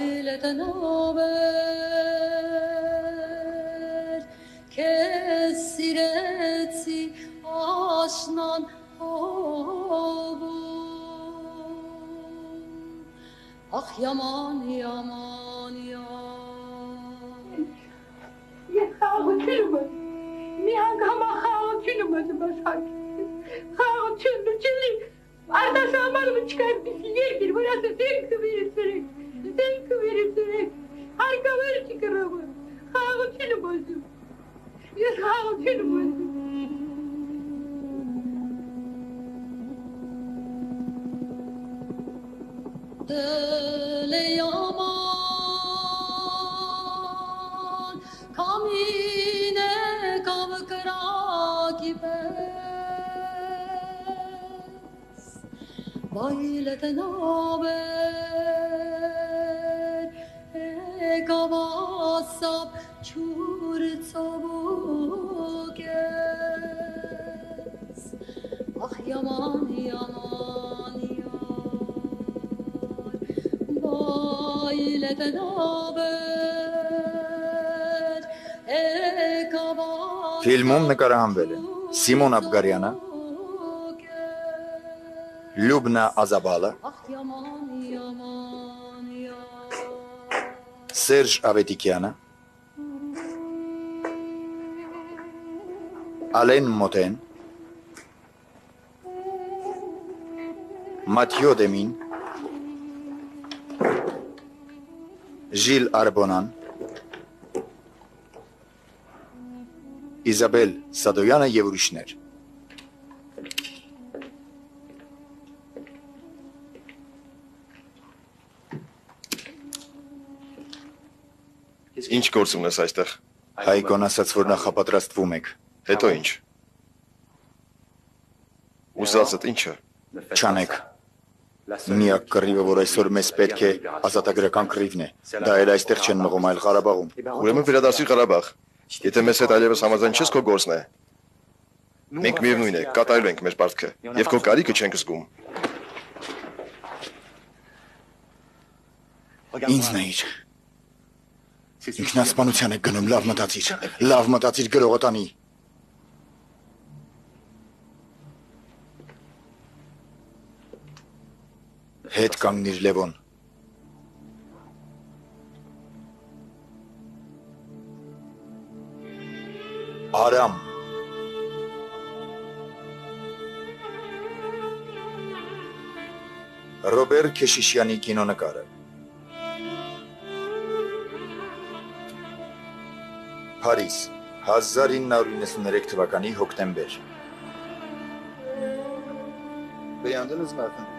Vailetenover kesireci aşnan ovu Ah yaman yaman yaman Ya xağıtılmaz Nihan kama xağıtılmaz basak Xağıtılmaz Çili Arda samarımı çıkartışı yerdir burası zevk verir sürek Zevk verir sürek Harika verir çıkarımı Xağıtılmaz Ya xağıtılmaz Dele yaman Kamine kavkıra gibes Vaileten haber Kavasap çur çabukes Ah yaman yaman Ֆիլմում նկարահանվել են Սիմոն Աբգարյանը, Լյուբնա Ազաբալը, Սերժ Ավետիքյանը, Ալեն Մոտեն, Մաթյո Դեմին, Ժիլ Արբոնան, Իզաբել Սադոյանը և ուրիշներ։ Ինչ գործ ունես այստեղ։ Հայկոն ասաց, որ նախապատրաստվում եք։ Հետո ինչ։ Ուզածդ ինչը։ Չանեք։ Միակ կռիվը, որ այսօր մեզ պետք է ազատագրական կռիվն է։ Դա էլ այստեղ չեն մղում, այլ Ղարաբաղում։ Ուրեմն վերադասի Ղարաբաղ։ Եթե մեզ հետ այլևս համաձայն չես, քո գործն է։ Մենք միևնույն է, կատարել ենք մեր պարտքը եւ քո կարիքը չենք զգում։ Ինձ նայիր։ Ինքնասպանության եք գնում, լավ մտածիր, գրողը տանի։ Հետ կանգնիր, Լևոն։ Արամ։ Ռոբեր Քեշիշյանի կինոնկարը։ Փարիզ, 1993 թվականի հոկտեմբեր։ Beğendiniz mi efendim?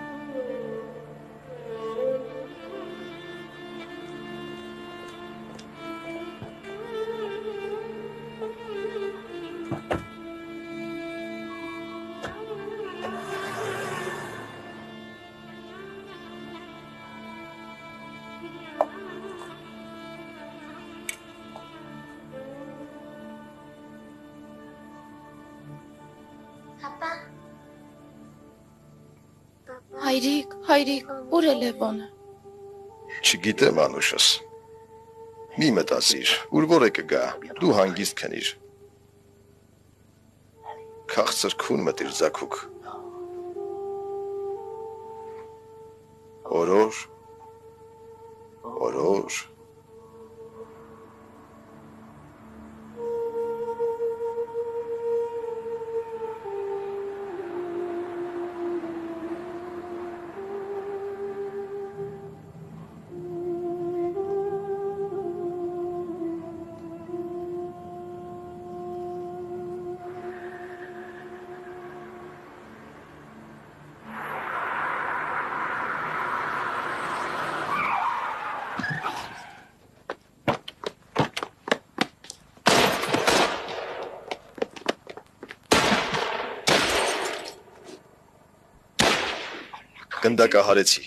Հայրիկ, ուր է Լևոնը։ Չգիտեմ անուշս։ Մի մտածիր, ուր որ է կգա, դու հանգիստ քնիր։ Քաղցր քուն մտիր ձակուկ։ Օրոր։ Գնդակը հարեցի։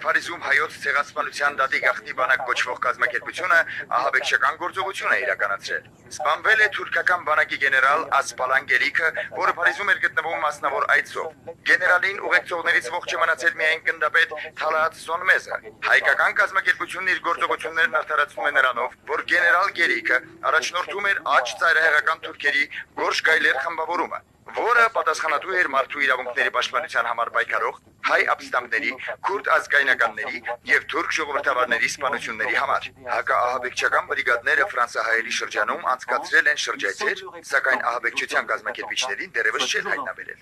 Փարիզում հայոց ցեղասպանության դատի գաղտնի բանակ կոչվող կազմակերպությունը ահաբեկչական գործողություն է իրականացրել։ Սպանվել է թուրքական բանակի գեներալ Ասպալան Գելիքը, որը Փարիզում էր գտնվում մասնավոր այցով։ Գեներալին ուղեկցողներից ողջ է մնացել միայն գնդապետ Թալատ Սոնմեզը։ Հայկական կազմակերպությունն իր գործողություններն արդարացնում է նրանով, որ գեներալ Գելիքը առաջնորդում էր աջ ծայրահեղական թուրքերի Գորշ Գայլեր խմբավորումը, որը պատասխանատու էր մարդու իրավունքների պաշտպանության համար պայքարող հայ ապստամբների, քուրդ ազգայնականների եւ թուրք ժողովրդավարների սպանությունների համար։ Հակաահաբեկչական բրիգադները ֆրանսահայերի շրջանում անցկացրել են շրջայցեր, սակայն ահաբեկչության կազմակերպիչներին դեռևս չեն հայտնաբերել։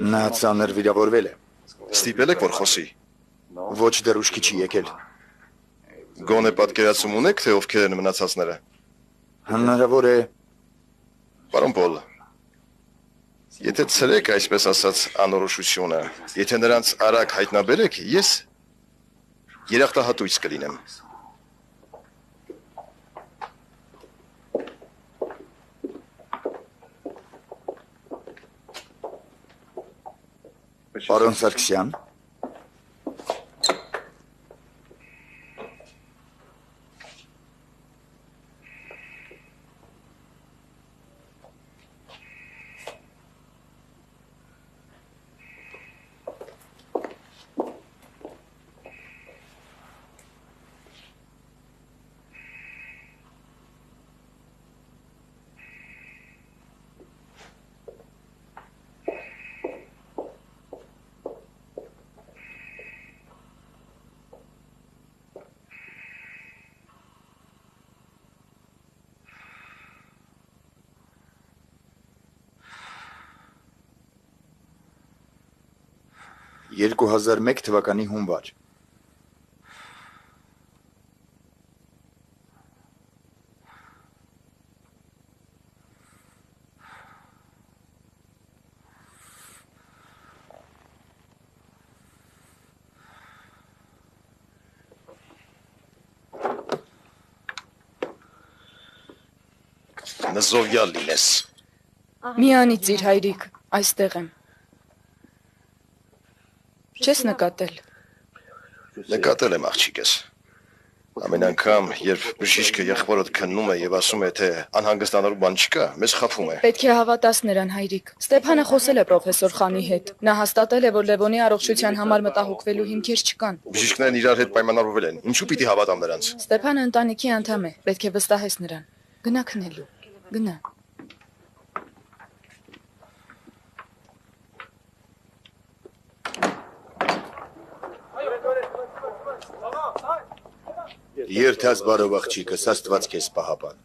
Նա ծանր վիրավորվել է։ Ստիպել եք որ խոսի։ Ոչ դեռ ուշքի չի եկել։ Գոնե պատկերացում ունեք, թե ովքեր են մնացածները։ Հնարավոր է։ Պարոն Պոլ, եթե ցրեք այսպես ասած անորոշությունը, եթե նրանց արագ հայտնաբերեք, ես երախտահատույց կլինեմ։ Պարոն Սարգսյան։ Երկու 2001 թվականի հունվար։ Նզովյալ լինես։ Մի անիծիր հայրիկ, այստեղ եմ։ Չես նկատել։ Նկատել եմ աղջիկս։ Ամեն անգամ, երբ բժիշկը եղբորդ քննում է եւ ասում է, թե անհանգստանալու բան չկա, մեզ խաբում է։ Պետք է հավատաս նրան հայրիկ։ Ստեփանը խոսել է պրոֆեսոր Խանի հետ։ Նա հաստատել է, որ Լևոնի առողջության համար մտահոգվելու հիմքեր չկան։ Բժիշկներն իրար հետ պայմանավորվել են։ Ինչու պիտի հավատամ նրանց։ Ստեփանը ընտանիքի անդամ է, պետք է վստահես նրան։ Գնա քնելու։ Գնա։ Երթած բարով աղջիկս, Աստված քեզ պահապան։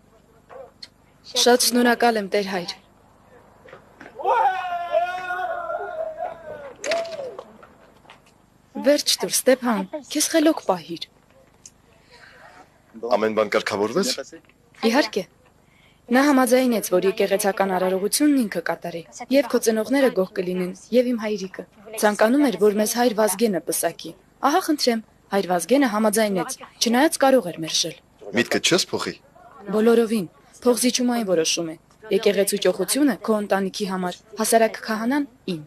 Շատ շնորհակալ եմ, Տեր հայր։ Վերջ տուր, Ստեփան, քեզ խելոք պահիր։ Ամեն բան կարգավորվեց։ Իհարկե։ Նա համաձայնեց, որ եկեղեցական արարողությունն ինքը կատարի, եւ քո ծնողները գող կլինեն, եւ իմ հայրիկը։ Ցանկանում էր, որ մեզ հայր Վազգենը պսակի։ Ահա խնդրեմ, հայր Վազգենը համաձայնեց, չնայած կարող էր մերժել։ Միտքդ չես փոխի։ Բոլորովին, փողզիջումային որոշում է։ Եկեղեցու ճոխությունը քո ընտանիքի համար, հասարակ քահանան իմ։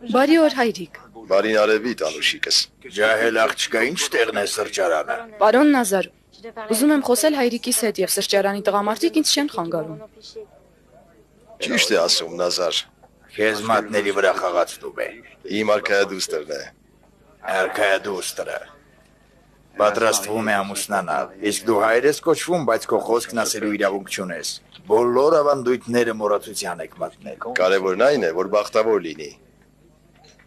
Բարի օր հայրիկ։ Բարին արևի տանուշիկս։ Ջահել աղջկա, ինչ տեղն է սրճարանը։ Պարոն Նազար, ուզում եմ խոսել հայրիկիս հետ եւ սրճարանի տղամարդիկ ինձ չեն խանգարում։ Ճիշտ է ասում Նազար։ Քեզ մատների վրա խաղացնում է։ Իմ արքայադուստերն է։ Արքայադուստը։ Պատրաստվում է ամուսնանալ։ Իսկ դու հայր ես կոչվում, բայց քո խոսքն ասելու իրավունք չունես։ Բոլոր ավանդույթները մոռացության եք մատնել։ Կարևորն այն է, որ բախտավոր լինի։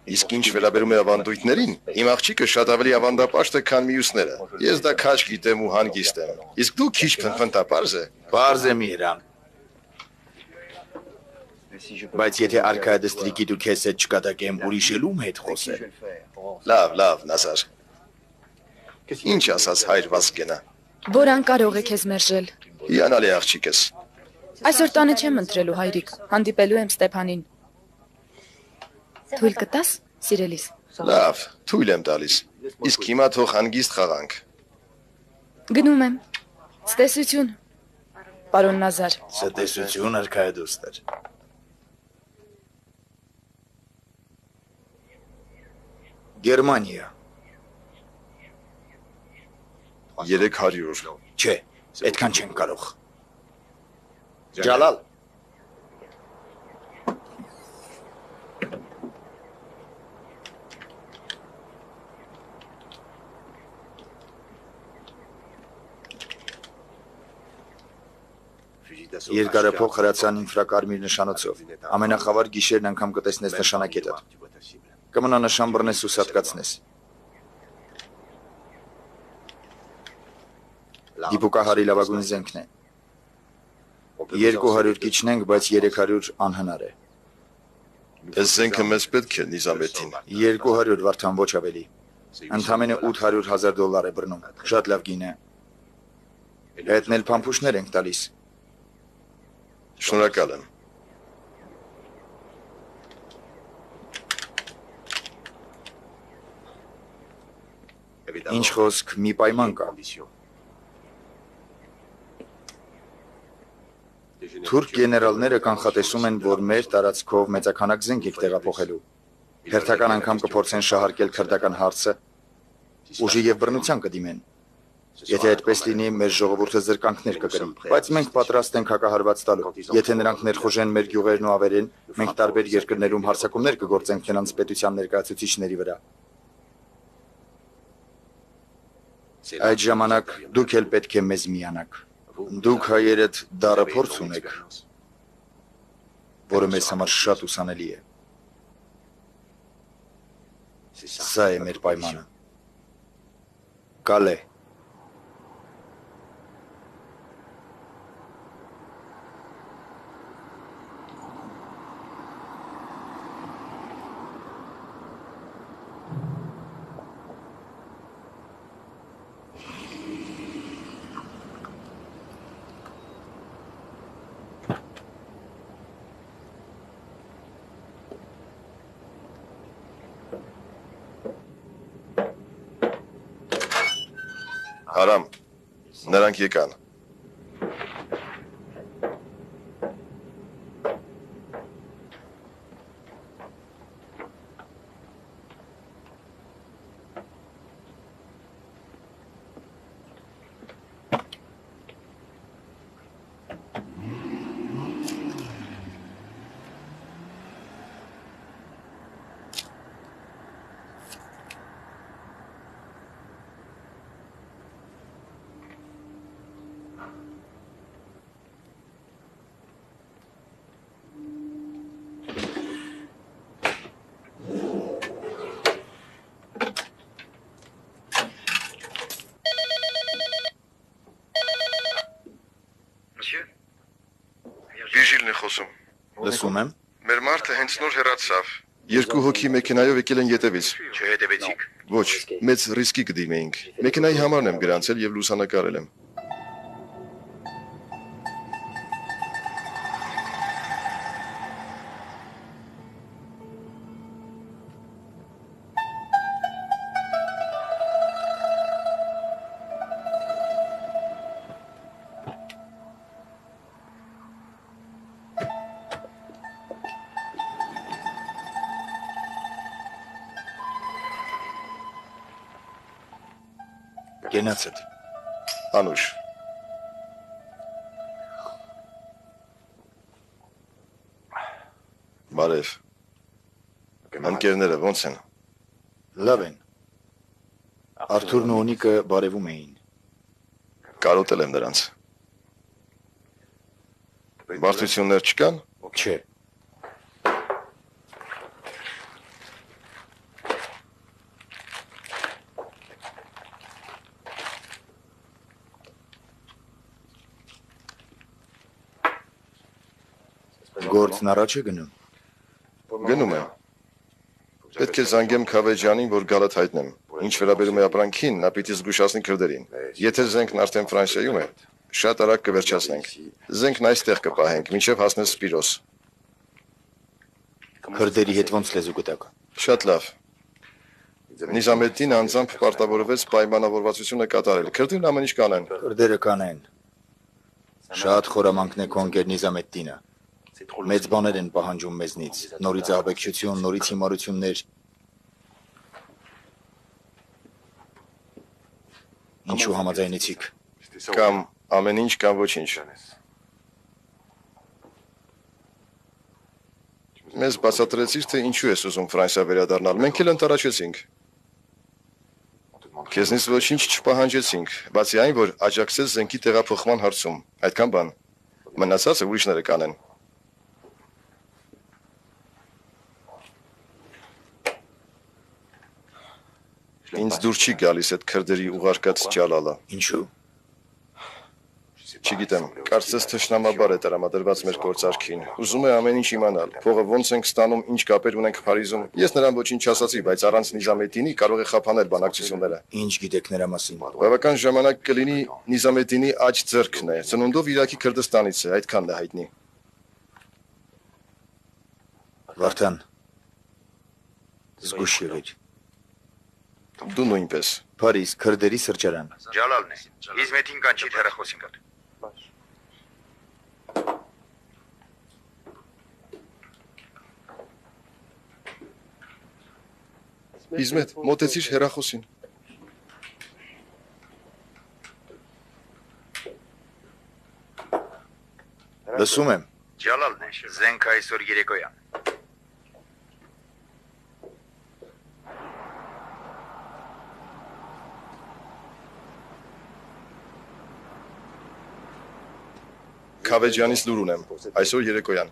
Իսկ ինչ վերաբերում է ավանդույթներին, իմ աղջիկը շատ ավելի ավանդապաշտ է, քան մյուսները։ Ես դա քաչ գիտեմ ու հանգիստ եմ։ Իսկ դու քիչ փնփնտապարզ է։ Պարզ է Միրան։ Բայց եթե արքայադստրիկի դու քեզ հետ չկատակեմ, ուրիշ ելում հետ խոսել։ Լավ, Նազար։ Ինչ ասաց հայր Վազգենը։ Որ անկարող է քեզ մերժել։ Հիանալի աղջիկս։ Այսօր տանը չեմ ընտրելու հայրիկ, հանդիպելու եմ Ստեփանին։ Թույլ կտաս, սիրելիս։ Լավ, թույլ եմ տալիս։ Իսկ հիմա թող հանգիստ խաղանք։ Գնում եմ։ Ցտեսություն։ Պարոն Նազար։ Ցտեսություն արքայադուստեր։ 300։ Չէ, այդքան չեն կարող։ Ջալալ։ Երկարափող հրացան ինֆրակարմիր նշանոցով։ Ամենախավար գիշերն անգամ կտեսնես նշանակետը։ Կմնա նշան բռնես ու սատկացնես։ Դիպուկահարի լավագույն զենքն է։ 200 կիչնենք, բայց 300 անհնար է։ Այս զենքը մեզ պետք է Նիզամեդին։ 200 վարդան ոչ ավելի։ Ընդամենը $800,000 է բռնում։ Շատ լավ գին է։ Հետն էլ փամփուշտներ ենք տալիս։ Շնորհակալ եմ։ Ինչ խոսք, մի պայման կա։ Թուրք գեներալները կանխատեսում են, որ մեր տարածքով մեծաքանակ զենք եք տեղափոխելու։ Հերթական անգամ կփորձեն շահարկել քրդական հարցը, ուժի եւ բռնության կդիմեն։ Եթե այդպես լինի, մեր ժողովուրդը զրկանքներ կկրի, բայց մենք պատրաստ ենք հակահարված տալու։ Եթե նրանք ներխուժեն մեր գյուղերն ու ավերեն, մենք տարբեր երկրներում հարձակումներ կգործենք նրանց պետության ներկայացուցիչների վրա։ Այդ ժամանակ դուք էլ պետք է մեզ միանաք։ Դուք հայերդ դառը փորձ ունեք, որը մեզ համար շատ ուսանելի է։ Սա է մեր պայմանը։ Կալե։ Հարամ, նրանք եկան։ Վիժիլն է խոսում։ Լսում եմ։ Մեր մարդը հենց նոր հեռացավ։ Երկու հոգի մեքենայով եկել են ետևից։ Չհետևեցիք։ Ոչ, մեծ ռիսկի կդիմեինք։ Մեքենայի համարն եմ գրանցել եւ լուսանկարել եմ։ Գնացդ։ Անուշ։ Բարև։ Ընկերները ո՞նց են։ Լավ են։ Արթուրն ու Օնիկը բարևում էին։ Կարոտել եմ նրանց։ Բարդություններ չկան։ Չէ։ Գործն առաջ է գնում։ Գնում եմ։ Պետք է զանգեմ Քավեջյանին, որ գալդ հայտնեմ։ Ինչ վերաբերում է ապրանքին, նա պիտի զգուշացնի քրդերին։ Եթե զենքն արդեն Ֆրանսիայում է, շատ արագ կվերջացնենք։ Զենքն այստեղ կպահենք, մինչև հասնես Սպիրոս։ Քրդերի հետ ոնց լեզու գտակ։ Շատ լավ։ Նիզամեդդին անձամբ պարտավորվեց պայմանավորվածությունը կատարել։ Քրդերն ամեն ինչ կանեն։ Քրդերը կանեն։ Շատ խորամանկն է քո ընկեր Նիզամեդդինը։ Մեծ բաներ են պահանջում մեզնից։ Նորից ահաբեկչություն, նորից հիմարություններ։ Ինչու համաձայնեցիք։ Կամ ամեն ինչ, կամ ոչինչ։ Մեզ բացատրեցիր, թե ինչու ես ուզում Ֆրանսիա վերադառնալ։ Մենք էլ ընտարաչեցինք։ Քեզնից ոչինչ չպահանջեցինք, բացի այն, որ աջակցես զենքի տեղափոխման հարցում։ Այդքան բան։ Մնացածը ուրիշները կանեն։ Ինձ դուր չի գալիս այդ քրդերի ուղարկած ջալալը։ Ինչու։ Չգիտեմ, կարծես թշնամաբար է տրամադրված մեր գործարքին։ Ուզում է ամեն ինչ իմանալ։ Փողը ոնց ենք ստանում, ինչ կապեր ունենք Փարիզում։ Ես նրան ոչինչ չասացի, բայց առանց Նիզամեդդինի կարող է խափանել բանակցությունները։ Ինչ գիտեք նրա մասին։ Բավական ժամանակ կլինի Նիզամեդդինի աջ ձեռքն է։ Ծնունդով Իրաքի Քրդստանից է, այդքանն է հայտնի։ Վարդան։ Զգուշ եղիր։ Դու նույնպես։ Փարիզ, քրդերի սրճարան։ Ջալալն է։ Իզմեթին կանչի հեռախոսին գալ։ Իզմետ, մոտեցիր հեռախոսին։ Լսում եմ։ Ջալալն է։ Զենք այսօր երեկոյան։ Քավեջյանից լուր ունեմ։ Այսօր երեկոյան։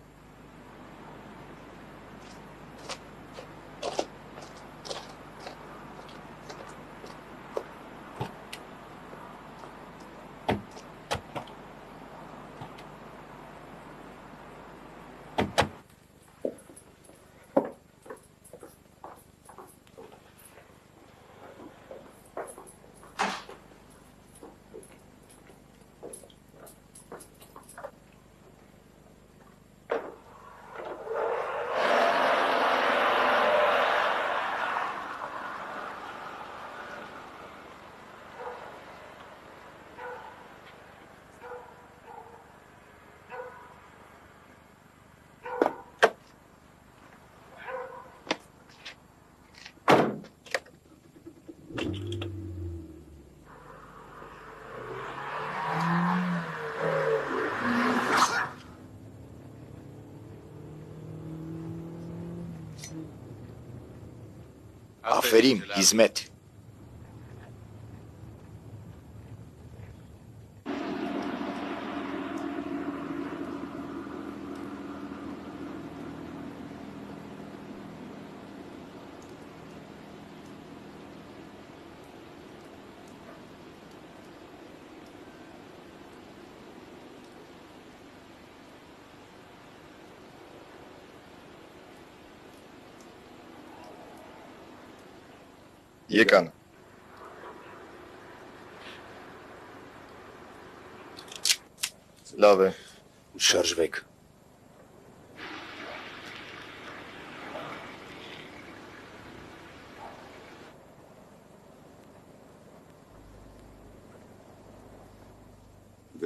Աֆերիմ, Իզմետ։ Եկան։ Լավ է։ Շարժվեք։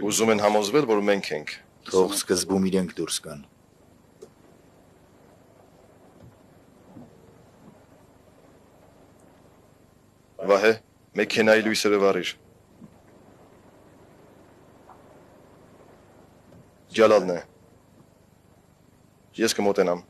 Ուզում են համոզվել, որ մենք ենք։ Թող սկզբում իրենք դուրս գան։ Վահե, մեքենայի լույսերը վառիր։ Ջալալն է։ Ես կմոտենամ։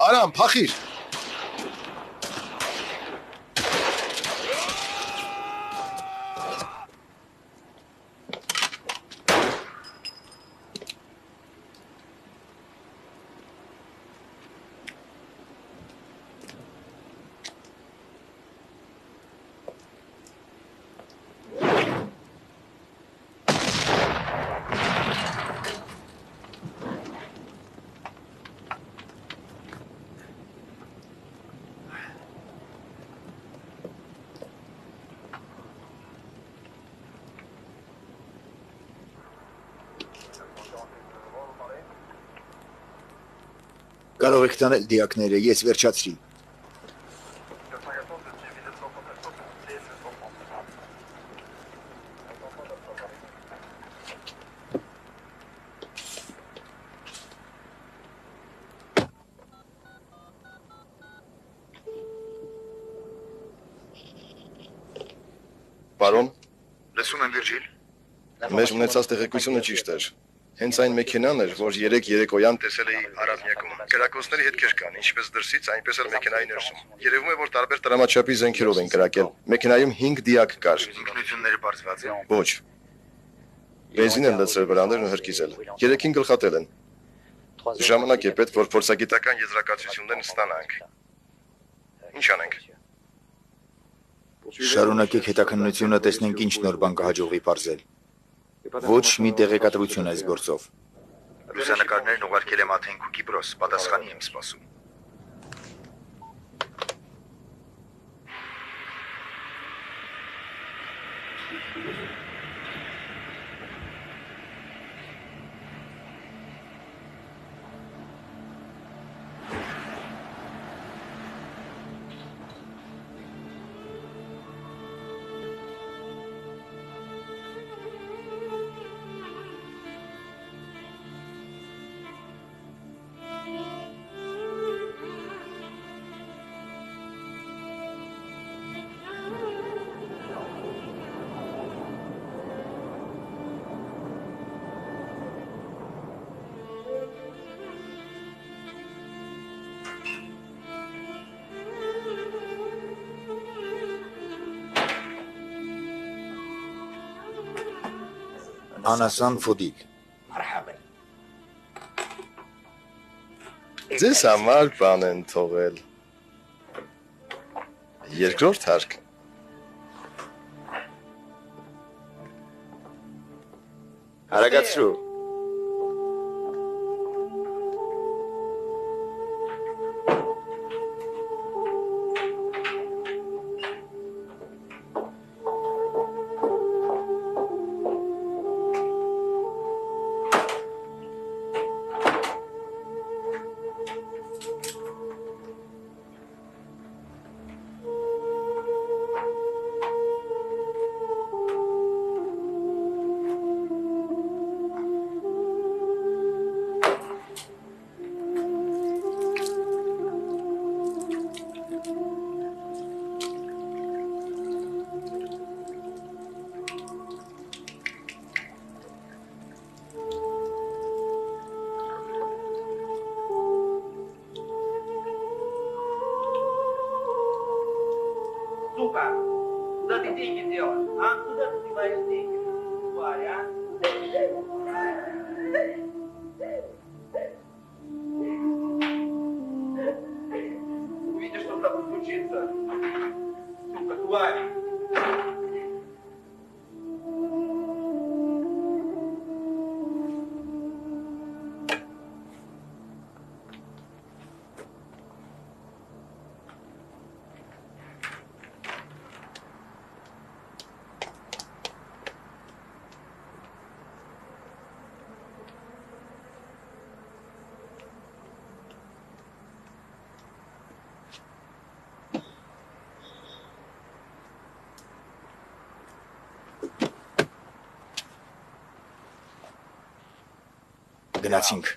Արամ, փախիր։ Կարող եք տանել դիակները, ես վերջացրի։ Պարոն, Լսում եմ Վիրջիլ։ մեր ունեցած տեղեկությունը ճիշտ էր։ Հենց այն մեքենան էր, որ երեկոյան տեսել էի Արավնյակում։ Կրակոցների հետքեր կան, ինչպես դրսից, այնպես էլ մեքենայի ներսում։ Երևում է, որ տարբեր տրամաչափի զենքերով են կրակել։ Մեքենայում 5 դիակ կար։ Ինքնությունները բարձված են։ Ոչ։ Բենզին են լցրել վրաններն ու հրկիզել։ 3-ին գլխատել են։ Ժամանակ է պետք, որ փորձագիտական եզրակացություններն ստանանք։ Ինչ անենք։ Շարունակեք հետաքննությունը, տեսնենք ինչ նոր բան կհաջողվի բարձել։ Ոչ մի տեղեկատվություն այս գործով։ Լուսանկարներն ուղարկել եմ Աթենք ու Կիպրոս, պատասխանի եմ սպասում։ Անասան Ֆոդիլ։ Ձեզ համար բան են թողել։ Երկրորդ հարկ։ Արագացրու։ Сука, куда ты деньги дел? А? Куда ты деваешь деньги? Тварь, а? Увидишь, что с тобой случится. Сука, тварь. Գնացինք։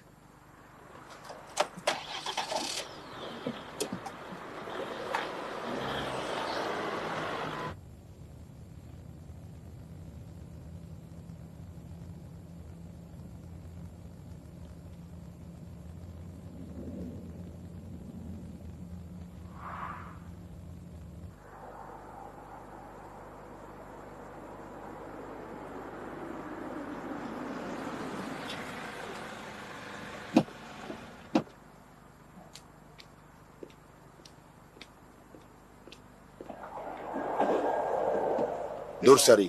Դուրս արի։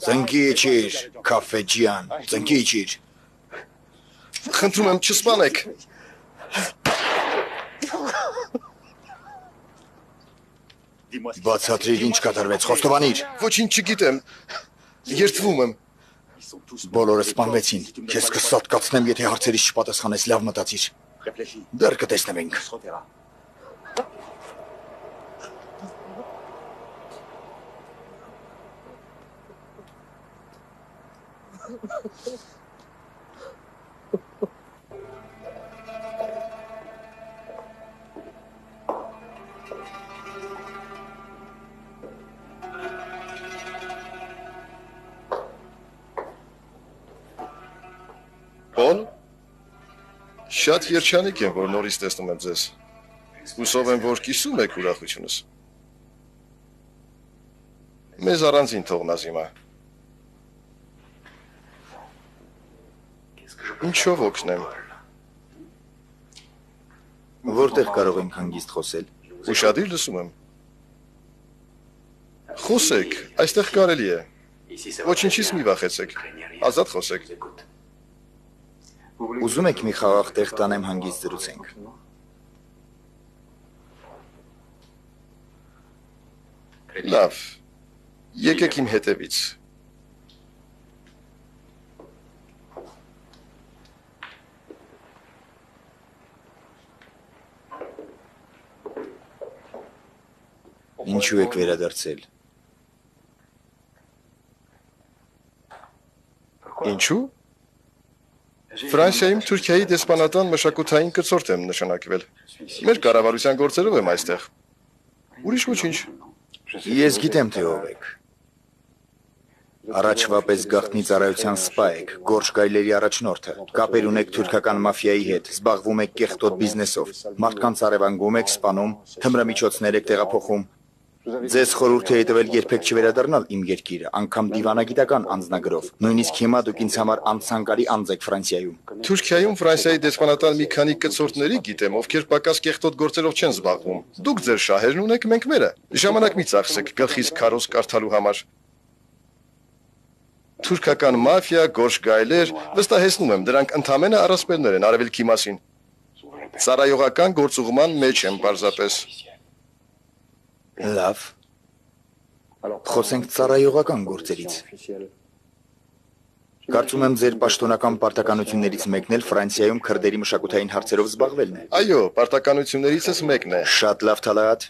Ծնկի իջիր, քաֆեջյան, ծնկի իջիր։ Խնդրում եմ չսպանեք։ Բացատրիր ինչ կատարվեց, խոստովանիր։ Ոչինչ չգիտեմ։ Երդվում եմ։ Բոլորը սպանվեցին։ Քեզ կսատկացնեմ, եթե հարցերից չպատասխանես, լավ մտածիր։ Դեռ կտեսնենք։ Պոլ, շատ երջանիկ եմ, որ նորից տեսնում եմ ձեզ։ Հուսով եմ, որ կիսում եք ուրախությունս։ Մեզ առանձին թողնաս հիմա։ Ինչով օգնեմ։ Որտեղ կարող ենք հանգիստ խոսել։ Ուշադիր լսում եմ։ Խոսեք, այստեղ կարելի է։ Ոչինչից մի վախեցեք։ Ազատ խոսեք։ Ուզում եք մի խաղաղ տեղ տանեմ հանգիստ զրուցենք։ Լավ։ Եկեք իմ հետևից։ Ինչու եք վերադարձել։ Ինչու՞։ Ֆրանսիայում Թուրքիայի դեսպանատան մշակութային կցորդ եմ նշանակվել։ Մեր կառավարության գործերով եմ այստեղ։ Ուրիշ ոչինչ։ Ես գիտեմ, թե ով եք։ Առաջվա պես գաղտնի ծառայության սպա եք, Գորշ գայլերի առաջնորդը, կապեր ունեք թուրքական մաֆիայի հետ, զբաղվում եք կեղտոտ բիզնեսով, մարդկանց առևանգում եք, սպանում, թմրամիջոցներ եք տեղափոխում։ Ձեզ խորհուրդ է տվել երբեք չվերադառնալ իմ երկիրը, անգամ դիվանագիտական անձնագրով։ Նույնիսկ հիմա դուք ինձ համար անցանկալի անձ եք Ֆրանսիայում։ Թուրքիայում Ֆրանսիայի դեսպանատան մի քանի կցորդների գիտեմ, ովքեր պակաս կեղտոտ գործերով չեն զբաղվում։ Դուք ձեր շահերն ունեք, մենք մերը։ Ժամանակ մի ծախսեք գլխից քարոզ կարդալու համար։ Թուրքական մաֆիա, Գորշ գայլեր, վստահեցնում եմ, դրանք ընդամենը առասպելներ են արևելքի մասին։ Ծառայողական գործուղման մեջ եմ պարզապես։ Լավ։ Խոսենք ծառայողական գործերից։ Կարծում եմ ձեր պաշտոնական պարտականություններից մեկն էլ Ֆրանսիայում քրդերի մշակութային հարցերով զբաղվելն է։ Այո, պարտականություններիցս մեկն է։ Շատ լավ Թալայատ։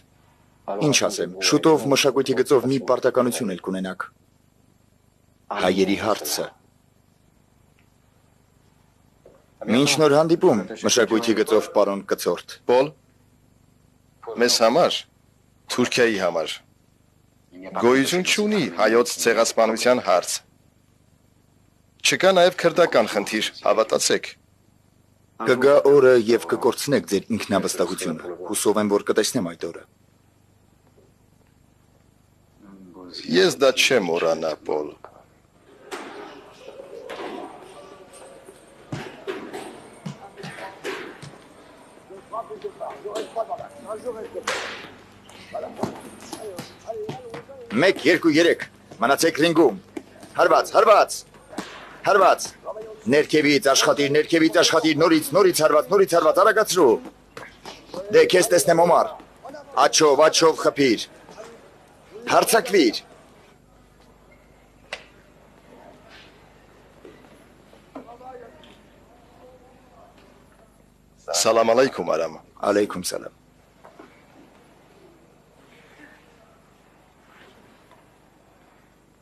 Ինչ ասեմ, շուտով մշակույթի գծով մի պարտականություն էլ կունենաք։ Հայերի հարցը։ Մինչ նոր հանդիպում, մշակույթի գծով պարոն կցորդ։ Պոլ, մեզ համար, Թուրքիայի համար, գոյություն չունի հայոց ցեղասպանության հարց։ Չկա նաև քրդական խնդիր, հավատացեք։ Կգա օրը եւ կկորցնեք ձեր ինքնավստահությունը։ Հուսով եմ, որ կտեսնեմ այդ օրը։ Ես դա չեմ մոռանա, Պոլ։ Մեկ, երկու, երեք, մնացեք ռինգում, հարված, ներքևից աշխատիր, նորից հարված, արագացրու, դե կեզ տեսնեմ Օմար, աչով խպիր, հարցակվիր, Սալամ ալայքում, Արամ։ ալեյքում սալամ,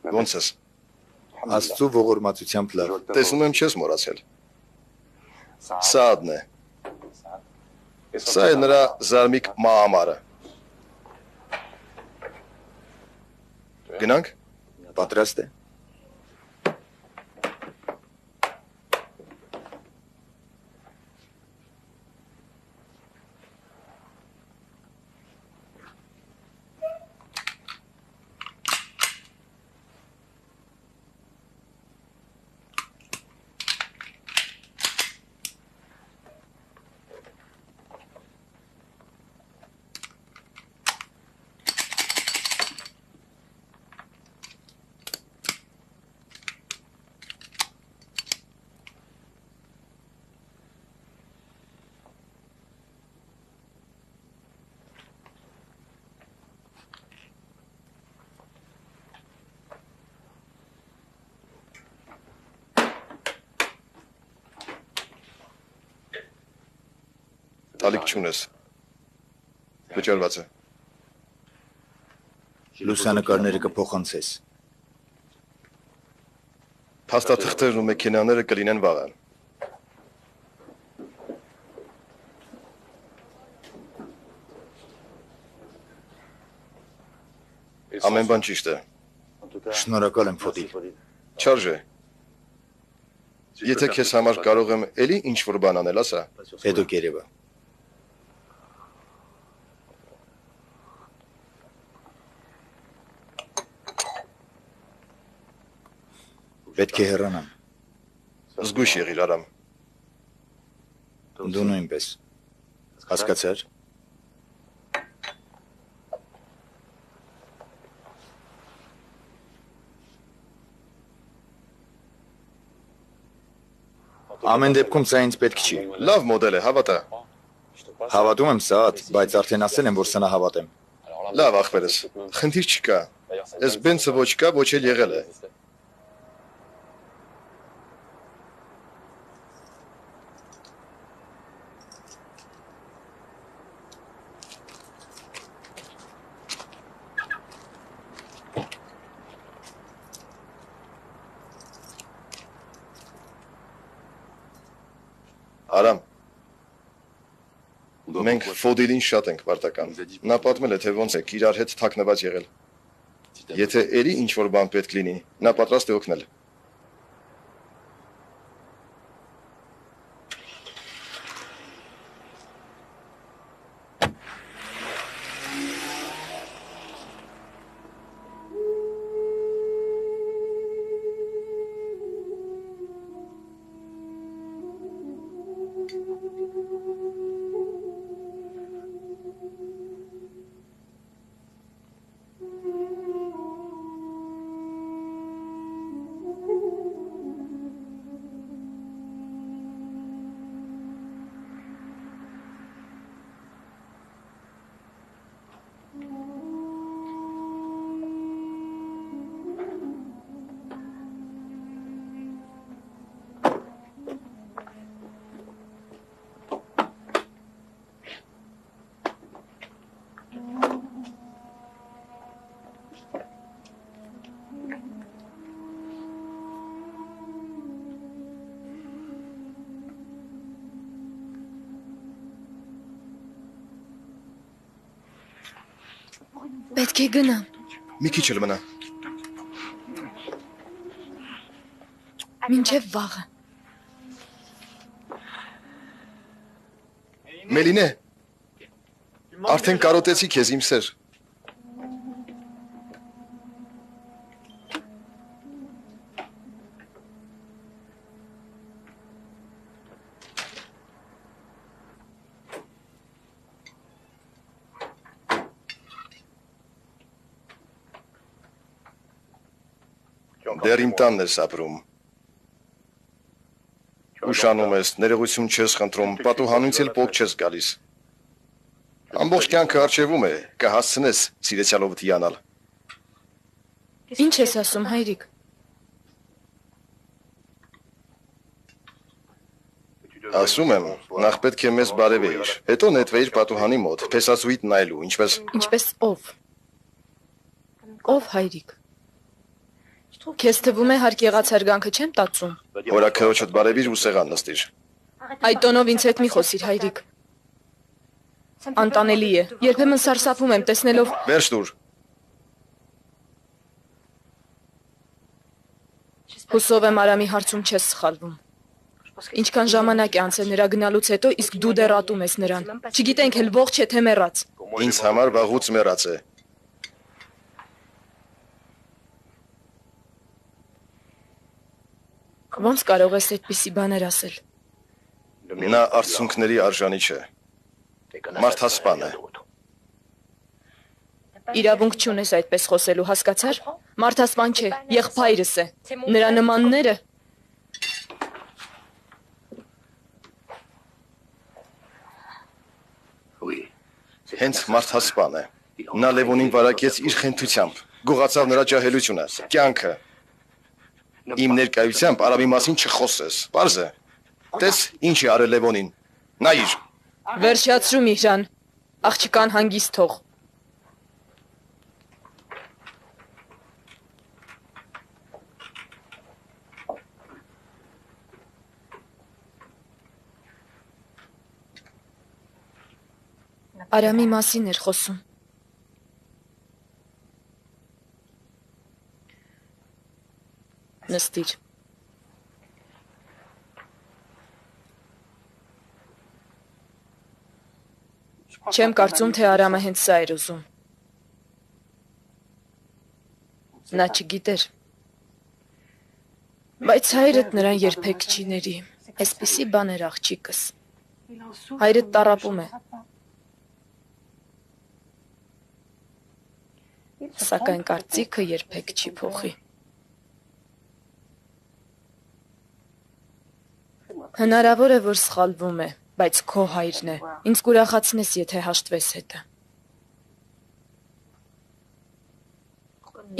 Ոնց ես։ Աստծու ողորմածությամբ լավ, Տեսնում եմ չես մոռացել։ Սաադն է։ Սա է նրա զարմիկ մաամարը։ Գնանք։ պատրաստ է։ ալիք չունես։ Վճարված է։ Լուսանկարները կփոխանցես։ Փաստաթղթերն ու մեքենաները կլինեն վաղը։ Ամեն բան ճիշտ է։ Շնորհակալ եմ Ֆոդիլ։ Չարժե։ Եթե քեզ համար կարող եմ էլի ինչ-որ բան անել, ասա։ Հետո կերևա։ Պետք է հեռանամ։ Զգույշ եղիր, Արամ։ Դու նույնպես։ Հասկացար։ Ամեն դեպքում սա ինձ պետք չի։ Լավ մոդել է, հավատա։ Հավատում եմ Սաատ, բայց արդեն ասել եմ, որ սա հավատեմ։ Լավ, ախպերս։ Խնդիր չկա։ Այս Բենցը ոչ կա, ոչ էլ եղել է։ Արամ, մենք Ֆոդիլին շատ ենք պարտական։ Նա պատմել է, թե ոնց եք իրար հետ թաքնված եղել։ Եթե էլի ինչ-որ բան պետք լինի, նա պատրաստ է օգնել։ Պետք է գնամ։ Մի քիչ էլ մնա։ Մինչև վաղը։ Մելինե, արդեն կարոտեցի քեզ իմ սեր։ Դեռ իմ տանն ես ապրում։ Ուշանում ես, ներողություն չես խնդրում, պատուհանույց էլ պոկ չես գալիս։ Ամբողջ կյանքը արջևում է, կհասցնես սիրեցյալով դիանալ։ Ինչ ես ասում, հայրիկ։ Ասում եմ, նախ պետք է մեզ բարևեիր, հետո նետվեիր պատուհանի մոտ, փեսածուիդ նայելու, ինչպես։ Ինչպես ով։ Ով հայրիկ։ Քեզ թվում է հարկ եղած հարգանքը չեմ տածում։ Հորաքրոջդ բարևիր ու սեղան նստիր։ Այդ տոնով ինձ հետ մի խոսիր, հայրիկ։ Անտանելի է։ Երբեմն սարսափում եմ տեսնելով։ Վերջ դուր։ Հուսով եմ Արամի հարցում չես սխալվում։ Ինչքան ժամանակ է անցել նրա գնալուց հետո, իսկ դու դեռ ատում ես նրան։ Չգիտենք էլ ողջ է թե մեռած։ Ինձ համար վաղուց մեռած է։ Ոնց կարող ես այդպիսի բաներ ասել։ Նա արցունքների արժանի չէ։ Մարդասպան է։ Իրավունք չունես այդպես խոսելու, հասկացար։ Մարդասպան չէ, եղբայրս է։ Նրա նմանները հենց մարդասպան է։ Նա Լևոնին վարակեց իր խենթությամբ, գողացավ նրա ջահելությունը, կյանքը։ Իմ ներկայությամբ Արամի մասին չխոսես, պարզ է։ Տես ինչ է արել Լևոնին։ Նայիր։ Վերջացրու Միհրան, աղջկան հանգիստ թող։ Արամի մասին էր խոսում։ Նստիր։ Չեմ կարծում, թե Արամը հենց սա էր ուզում։ Նա չգիտեր։ Բայց հայրդ նրան երբեք չի ների։ Այսպիսի բան էր աղջիկս։ Հայրդ տառապում է։ Սակայն կարծիքը երբեք չի փոխի։ Հնարավոր է, որ սխալվում է, բայց քո հայրն է։ Ինձ կուրախացնես, եթե հաշտվես հետը։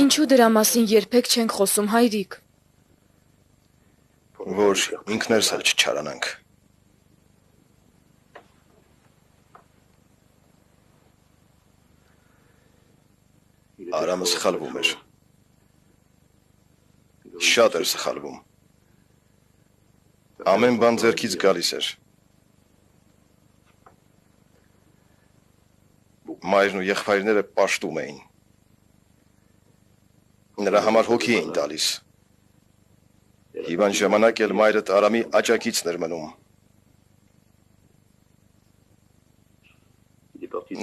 Ինչու դրա մասին երբեք չենք խոսում, հայրիկ։ Որ ինքներս էլ չչարանանք։ Արամը սխալվում էր։ Շատ էր սխալվում։ Ամեն բան ձեռքից գալիս էր։ Մայրն ու եղբայրները պաշտում էին։ Նրա համար հոգի էին տալիս։ Հիվանդ ժամանակ էլ մայրդ Արամի աջակիցն էր մնում։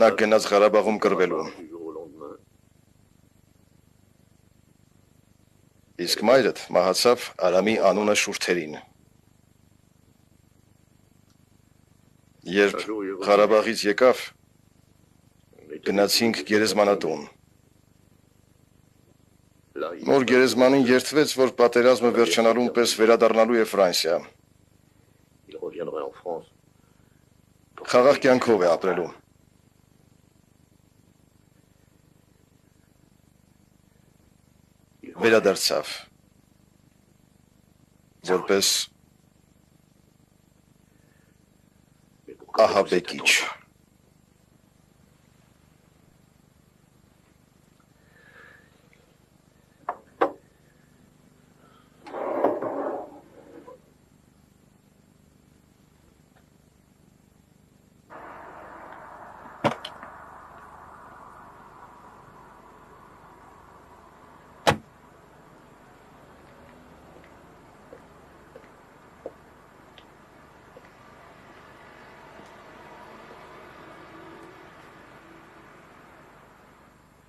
Նա գնաց Ղարաբաղում կռվելու։ Իսկ մայրդ մահացավ Արամի անունը շուրթերին։ Երբ Ղարաբաղից եկավ, գնացինք գերեզմանատուն։ Նոր գերեզմանին երդվեց, որ պատերազմը վերջանալուն պես վերադառնալու է Ֆրանսիա։ Խաղաղ կյանքով է ապրելու։ Վերադարձավ, որպես ահաբեկիչ։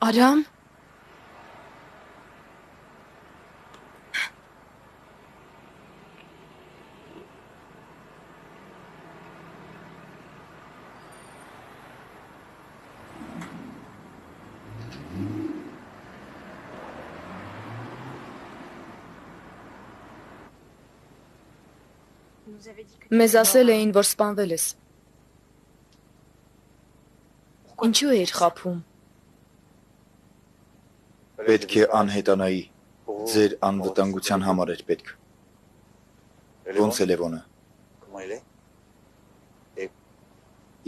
Արամ։ Մեզ ասել էին, որ սպանվել ես։ Ինչու էիր խաբում։ Պետք է անհետանայի, ձեր անվտանգության համար էր պետք։ Ոնց է Լևոնը։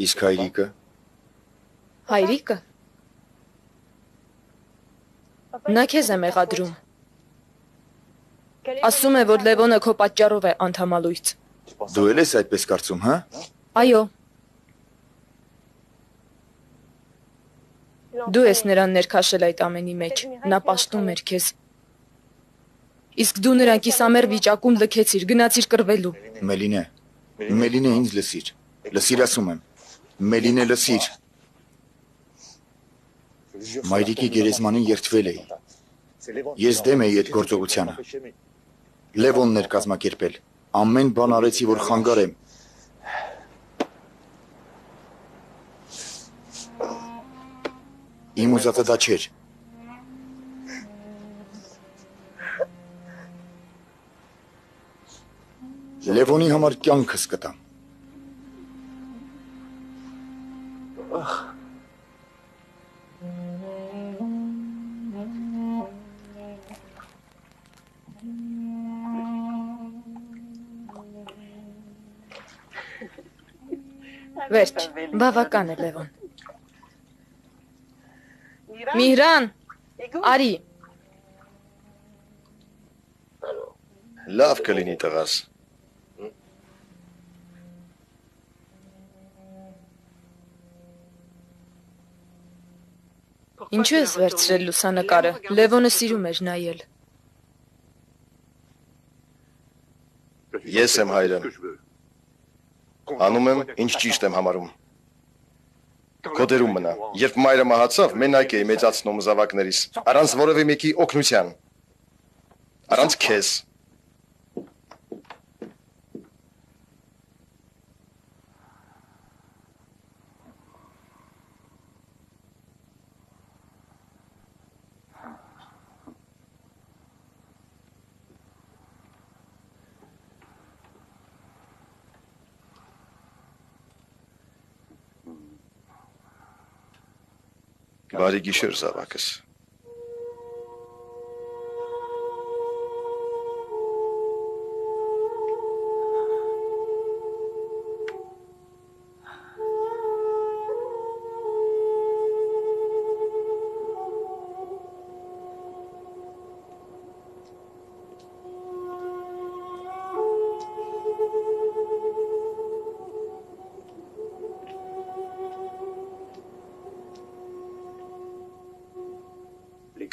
Իսկ հայրիկը։ Հայրիկը։ Նա քեզ է մեղադրում։ Ասում է, որ Լևոնը քո պատճառով է անդամալույց։ Դու էլ ես այդպես կարծում, հա։ Այո։ Դու ես նրան ներքաշել այդ ամենի մեջ, նա պաշտում էր քեզ։ Իսկ դու նրան կիսամեռ վիճակում լքեցիր, գնացիր կռվելու։ Մելինե ինձ լսիր, լսիր ասում եմ, Մելինե լսիր։ Մայրիկի գերեզմանին երդվել էի, ես դեմ էի այդ գործողությանը, Լևոնն էր կազմակերպել, ամեն բան արեցի, որ խանգարեմ։ Իմ ուզածը դա չէր։ Լևոնի համար կյանքս կտամ։ Վերջ, բավական է Լևոն։ Միհրան, արի։ Լավ կլինի տղաս։ Ինչու ես վերցրել լուսանկարը։ Լևոնը սիրում էր նայել։ Ես եմ հայրը։ Անում եմ, ինչ ճիշտ եմ համարում։ Քո դերում մնա։ Երբ մայրը մահացավ, մենակ էի մեծացնում զավակներիս, առանց որևէ մեկի օգնության։ Առանց քեզ։ Բարի գիշեր, զավակս։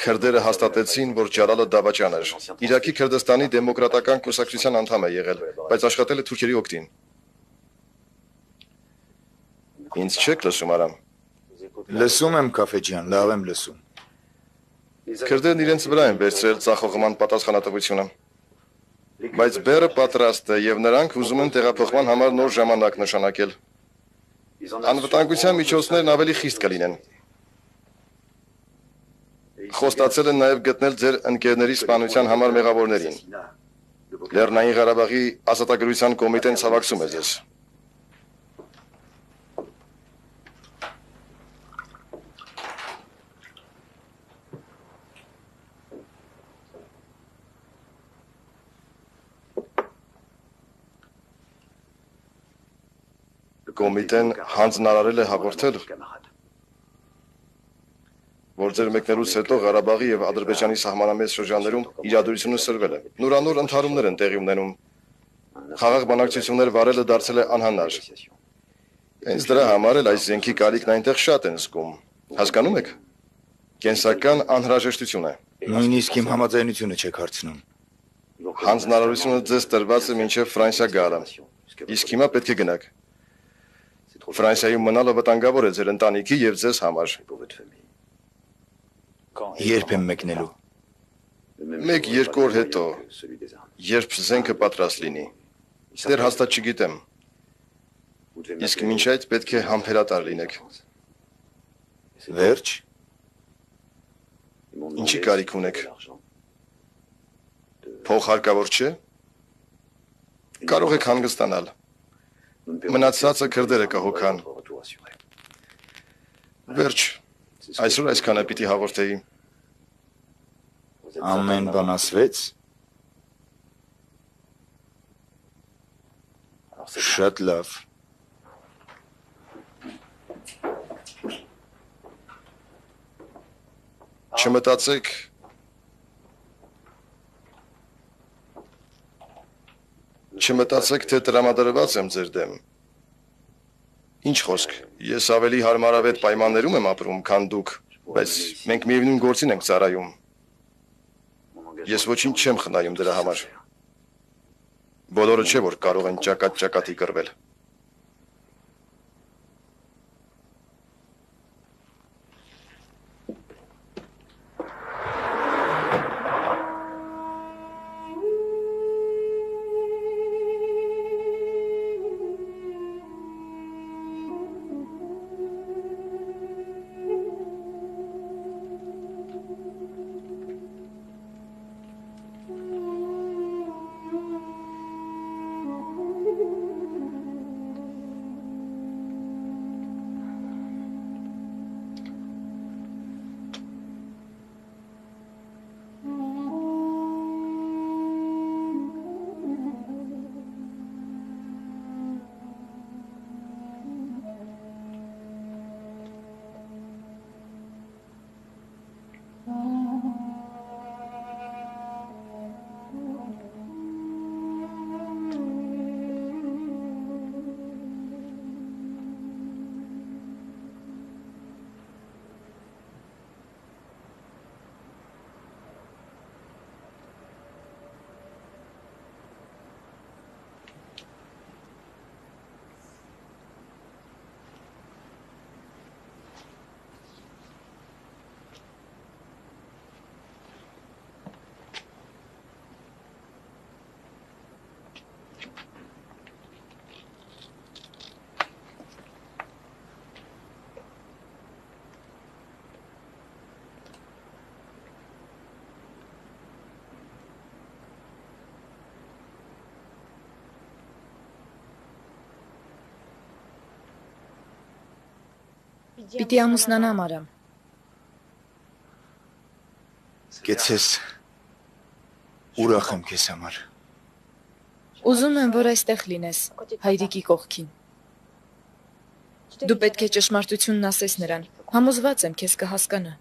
Քրդերը հաստատեցին, որ Ջալալը դավաճան էր։ Իրաքի Քրդստանի դեմոկրատական կուսակցության անդամ է եղել, բայց աշխատել է թուրքերի օգտին։ Ինձ չեք լսում, Արամ։ Լսում եմ, Կաֆեջյան, լավ եմ լսում։ Քրդերն իրենց վրա են վերցրել ծախողման պատասխանատվությունը։ Բայց բերը պատրաստ է եւ նրանք ուզում են տեղափոխման համար նոր ժամանակ նշանակել։ Անվտանգության միջոցներն ավելի խիստ կլինեն։ Խոստացել են նաև գտնել ձեր ընկերների սպանության համար մեղավորներին։ Լեռնային Ղարաբաղի ազատագրության կոմիտեն ցավակցում է ձեզ։ Կոմիտեն հանձնարարել է հաղորդել, որ ձեր մեկնելուց հետո Ղարաբաղի եւ Ադրբեջանի սահմանամեծ շրջաններում իրադրությունը սրվել է։ Նորանոր ընդհարումներ են տեղի ունենում։ Խաղաղ բանակցություններ վարելը դարձել է անհնար։ Հենց դրա համար էլ այս զենքի կարիքն այնտեղ շատ են զգում։ Հասկանում եք։ Կենսական անհրաժեշտություն է։ Նույնիսկ իմ համաձայնությունը չեք հարցնում։ Հանձնարարությունը ձեզ տրված է մինչև Ֆրանսիա գալը։ Իսկ հիմա պետք է գնաք։ Ֆրանսիայում մնալը վտանգավոր է ձեր ընտանիքի եւ ձեզ համար։ Երբ եմ մեկնելու։ 1-2 օր հետո, երբ զենքը պատրաստ լինի։ Դեռ հաստատ չգիտեմ։ Իսկ մինչ այդ պետք է համբերատար լինեք։ Վերջ։ Ինչի կարիք ունեք։ Փող հարկավոր չէ։ Կարող եք հանգստանալ։ Մնացածը քրդերը կհոգան։ Վերջ։ Այսօր այսքանը պիտի հաղորդեի։ Ամեն բան ասվեց։ Շատ լավ։ Չմտածեք, թե տրամադրված եմ ձեր դեմ։ Ինչ խոսք, ես ավելի հարմարավետ պայմաններում եմ ապրում, քան դուք, բայց մենք միևնույն գործին ենք ծառայում։ Ես ոչինչ չեմ խնայում դրա համար։ Բոլորը չէ, որ կարող են ճակատ-ճակատի կռվել։ Պիտի ամուսնանամ Արամ։ Գեցես ուրախ եմ քեզ համար։ Ուզում եմ, որ այստեղ լինես, հայրիկի կողքին։ Դու պետք է ճշմարտությունն ասես նրան։ Համոզված եմ, քեզ կհասկանա։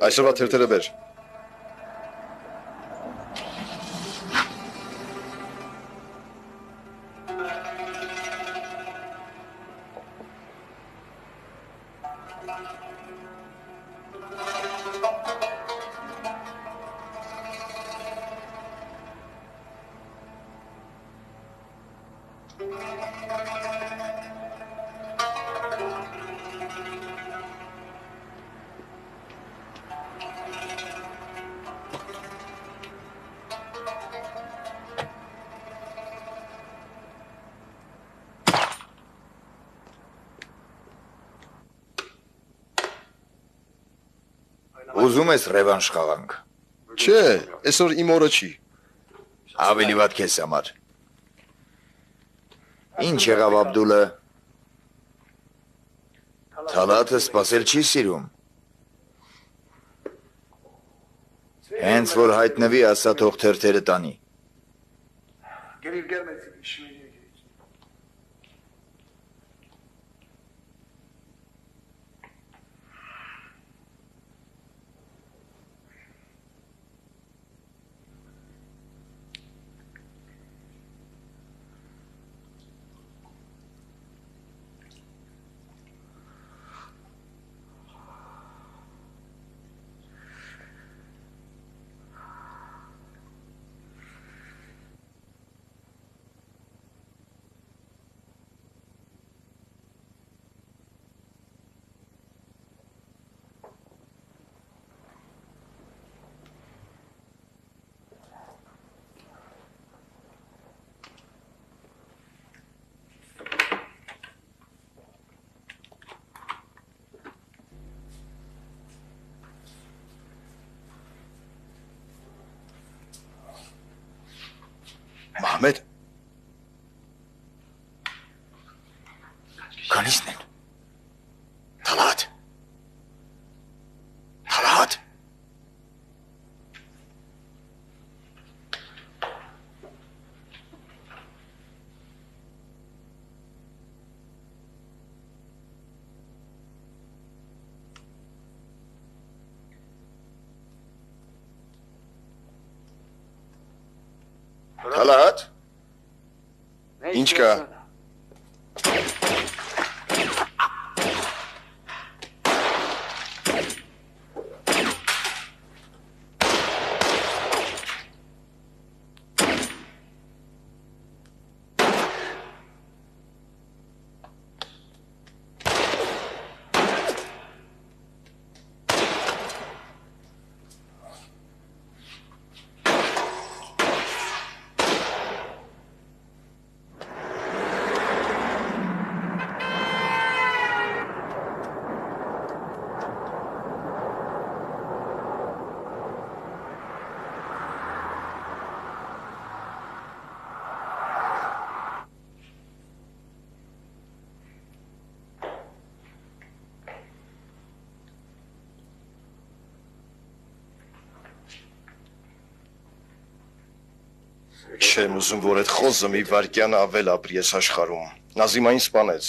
Այսօրվա թերթերը բեր։ Ուզում ես ռևանշ խաղանք։ Չէ, այսօր իմ օրը չի։ Ավելի վատ քեզ համար։ Ինչ եղավ Աբդուլը։ Թալաթը սպասել չի սիրում։ Հենց որ հայտնվի, ասա թող թերթերը տանի։ Մահմեդ, Քանիսն են։ Թալաթ։ Թալաթ։ Թալաթ։ Ինչ կա։ Չեմ ուզում, որ այդ խոզը մի վարկյան ավել ապրի այս աշխարհում։ Նազիմային սպանեց։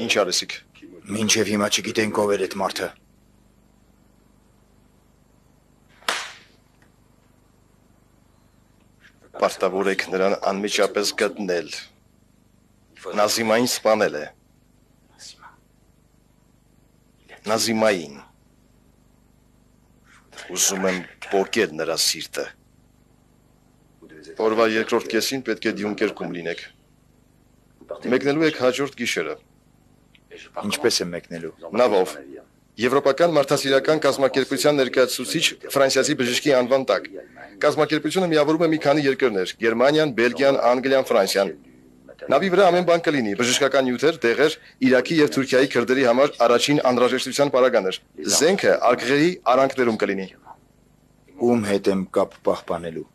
Ինչ արեցիք։ Մինչև հիմա չգիտենք ով էր այդ մարդը։ Պարտավոր եք նրան անմիջապես գտնել։ Նազիմային սպանել է։ Նազիմային։ Ուզում եմ պոկել նրա սիրտը։ Օրվա երկրորդ կեսին պետք է դյունկերկում լինեք։ Մեկնելու եք հաջորդ գիշերը։ Ինչպես եմ մեկնելու։ Նավով։ Եվրոպական մարդասիրական կազմակերպության ներկայացուցիչ ֆրանսիացի բժշկի անվան տակ։ Կազմակերպությունը միավորում է մի քանի երկրներ՝ Գերմանիան, Բելգիան, Անգլիան, Ֆրանսիան։ Նավի վրա ամեն բան կլինի՝ բժշկական նյութեր, դեղեր, Իրաքի եւ Թուրքիայի քրդերի համար առաջին անհրաժեշտության պարագաներ։ Զենքը արկղերի արանքներում կլինի։ Ում հետ եմ կապ պահպանելու։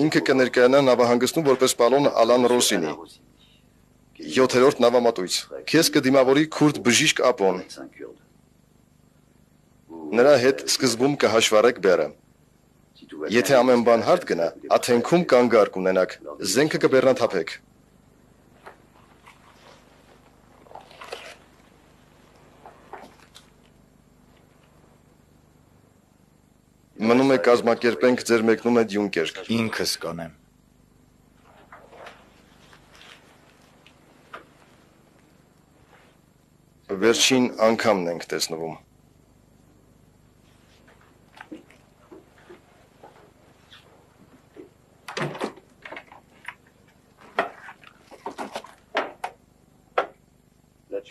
Ինքը կներկայանա նավահանգստում որպես պարոն Ալան Ռոսինի։ 7-րդ նավամատույց։ Քեզ կդիմավորի քուրդ բժիշկ Ապոն։ Նրա հետ սկզբում կհաշվառեք բեռը։ Եթե ամեն բան հարթ գնա, աթենքում կանգառ կունենաք, զենքը կբեռնաթափեք։ Մնում է կազմակերպենք ձեր մեկնումը Դյունկերկ։ Ինքս կանեմ։ Վերջին անգամն ենք տեսնվում։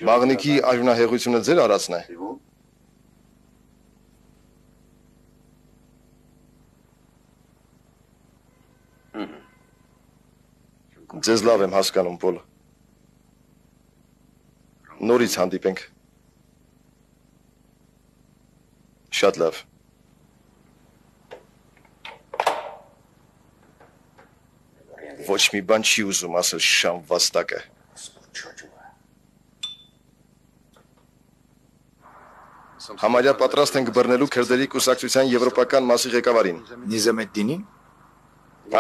Մաղնիկի արյունահեղությունը ձեր արածն է։ Ձեզ լավ եմ հասկանում, Պոլ։ Նորից հանդիպենք։ Շատ լավ։ Ոչ մի բան չի ուզում ասել շամ վաստակը։ Համարյա պատրաստ ենք բռնելու քրդերի կուսակցության եվրոպական մասի ղեկավարին։ Նիզամեդդինին։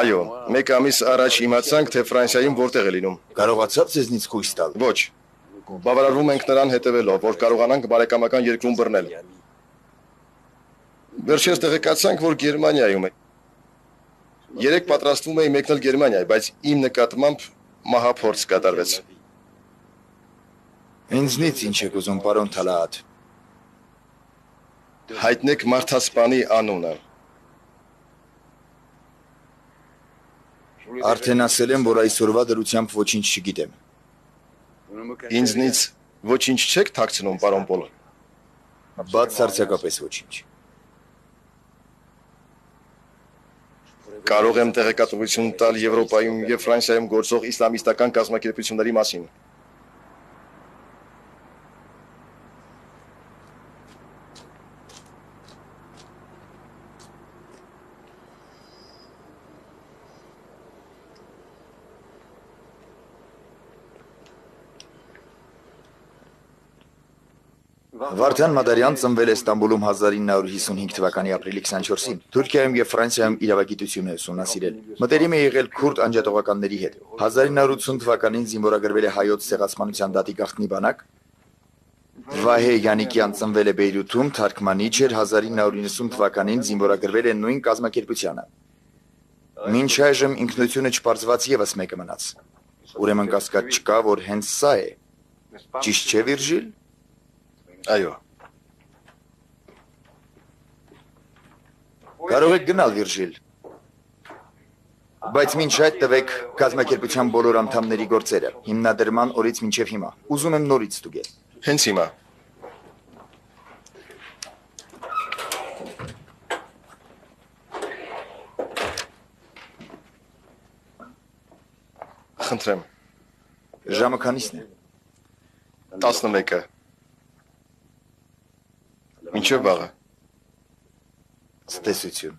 Այո, մեկ ամիս առաջ իմացանք, թե Ֆրանսիայում որտեղ է լինում։ Կարողացավ ձեզնից խույս տալ։ Ոչ։ Բավարարվում ենք նրան հետևելով, որ կարողանանք բարեկամական երկրում բռնել։ Վերջերս տեղեկացանք, որ Գերմանիայում է։ Երեք պատրաստվում էի մեկնել Գերմանիա, բայց իմ նկատմամբ մահափորձ կատարվեց։ Ինձնից ինչ եք ուզում, պարոն Թալաատ։ Հայտնեք մարդասպանի անունը։ Արդեն ասել եմ, որ այսօրվա դրությամբ ոչինչ չգիտեմ։ Ինձնից ոչինչ չեք թաքցնում, պարոն Պոլը։ Բացարձակապես ոչինչ։ Կարող եմ տեղեկատվություն տալ Եվրոպայում եւ Ֆրանսիայում գործող իսլամիստական կազմակերպությունների մասին։ Վարդան Մադարյան ծնվել է Ստամբուլում 1955 թվականի ապրիլի 24-ին։ Թուրքիայում եւ Ֆրանսիայում իրավագիտություն է ուսումնասիրել։ Մտերիմ է եղել քուրդ անջատողականների հետ։ 1980 թվականին զինվորագրվել է հայոց ցեղասպանության դատի գաղտնի բանակ։ Վահե Յանիկյան ծնվել է Բեյրութում, թարգմանիչ էր, 1990 թվականին զինվորագրվել է նույն կազմակերպությանը։ Մինչ այժմ ինքնությունը չպարզված եւս մեկը մնաց։ Ուրեմն կասկած չկա, որ հենց սա է։ Ճիշտ չէ, Վիրժիլ։ Այո։ Կարող եք գնալ, Վիրժիլ։ Բայց մինչ այդ տվեք կազմակերպության բոլոր անդամների գործերը, հիմնադրման օրից մինչև հիմա։ Ուզում եմ նորից ստուգել։ Հենց հիմա։ Խնդրեմ։ Ժամը քանիսն է։ 11-ը։ Մինչև վաղը։ Ցտեսություն։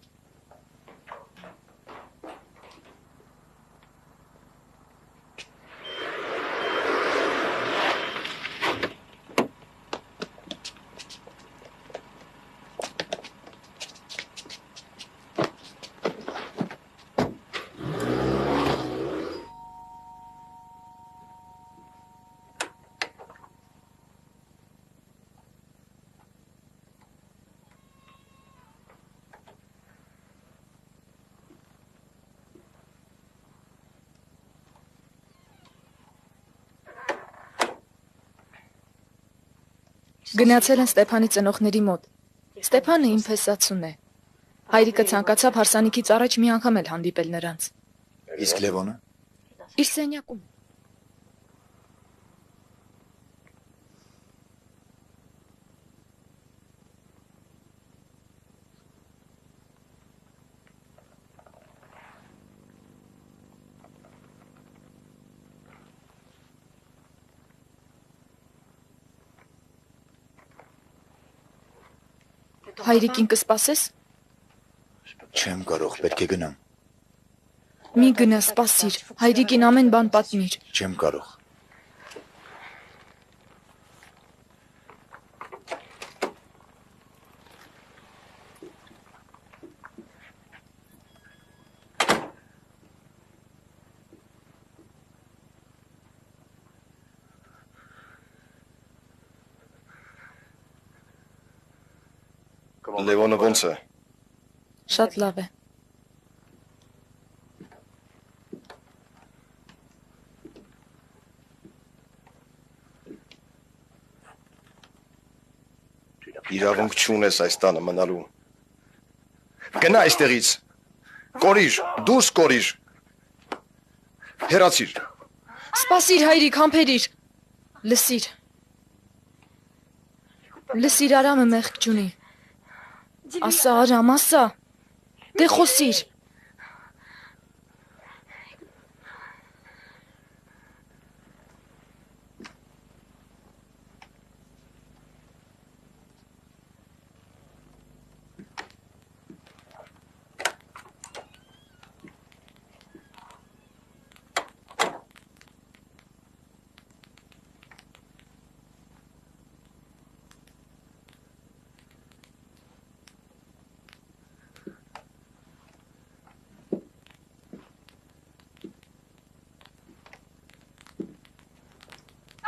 Գնացել են Ստեփանի ծնողների մոտ։ Ստեփանը իմ փեսացուն է։ Հայրիկը ցանկացավ հարսանիքից առաջ մի անգամ էլ հանդիպել նրանց։ Իսկ Լևոնը։ Իր սենյակում։ Հայրիկին կսպասես։ Չեմ կարող, պետք է գնամ։ Մի գնա, սպասիր։ Հայրիկին ամեն բան պատմիր։ Չեմ կարող։ Լևոնը ո՞նց է։ Շատ լավ է։ Իրավունք չունես այս տանը մնալու։ Գնա այստեղից։ Կորիր, դուրս կորիր։ Հեռացիր։ Սպասիր, հայրիկ, համբերիր։ Լսիր։ Լսիր, Արամը մեղք չունի։ Ասա, Արամ, ասա։ Դե խոսիր։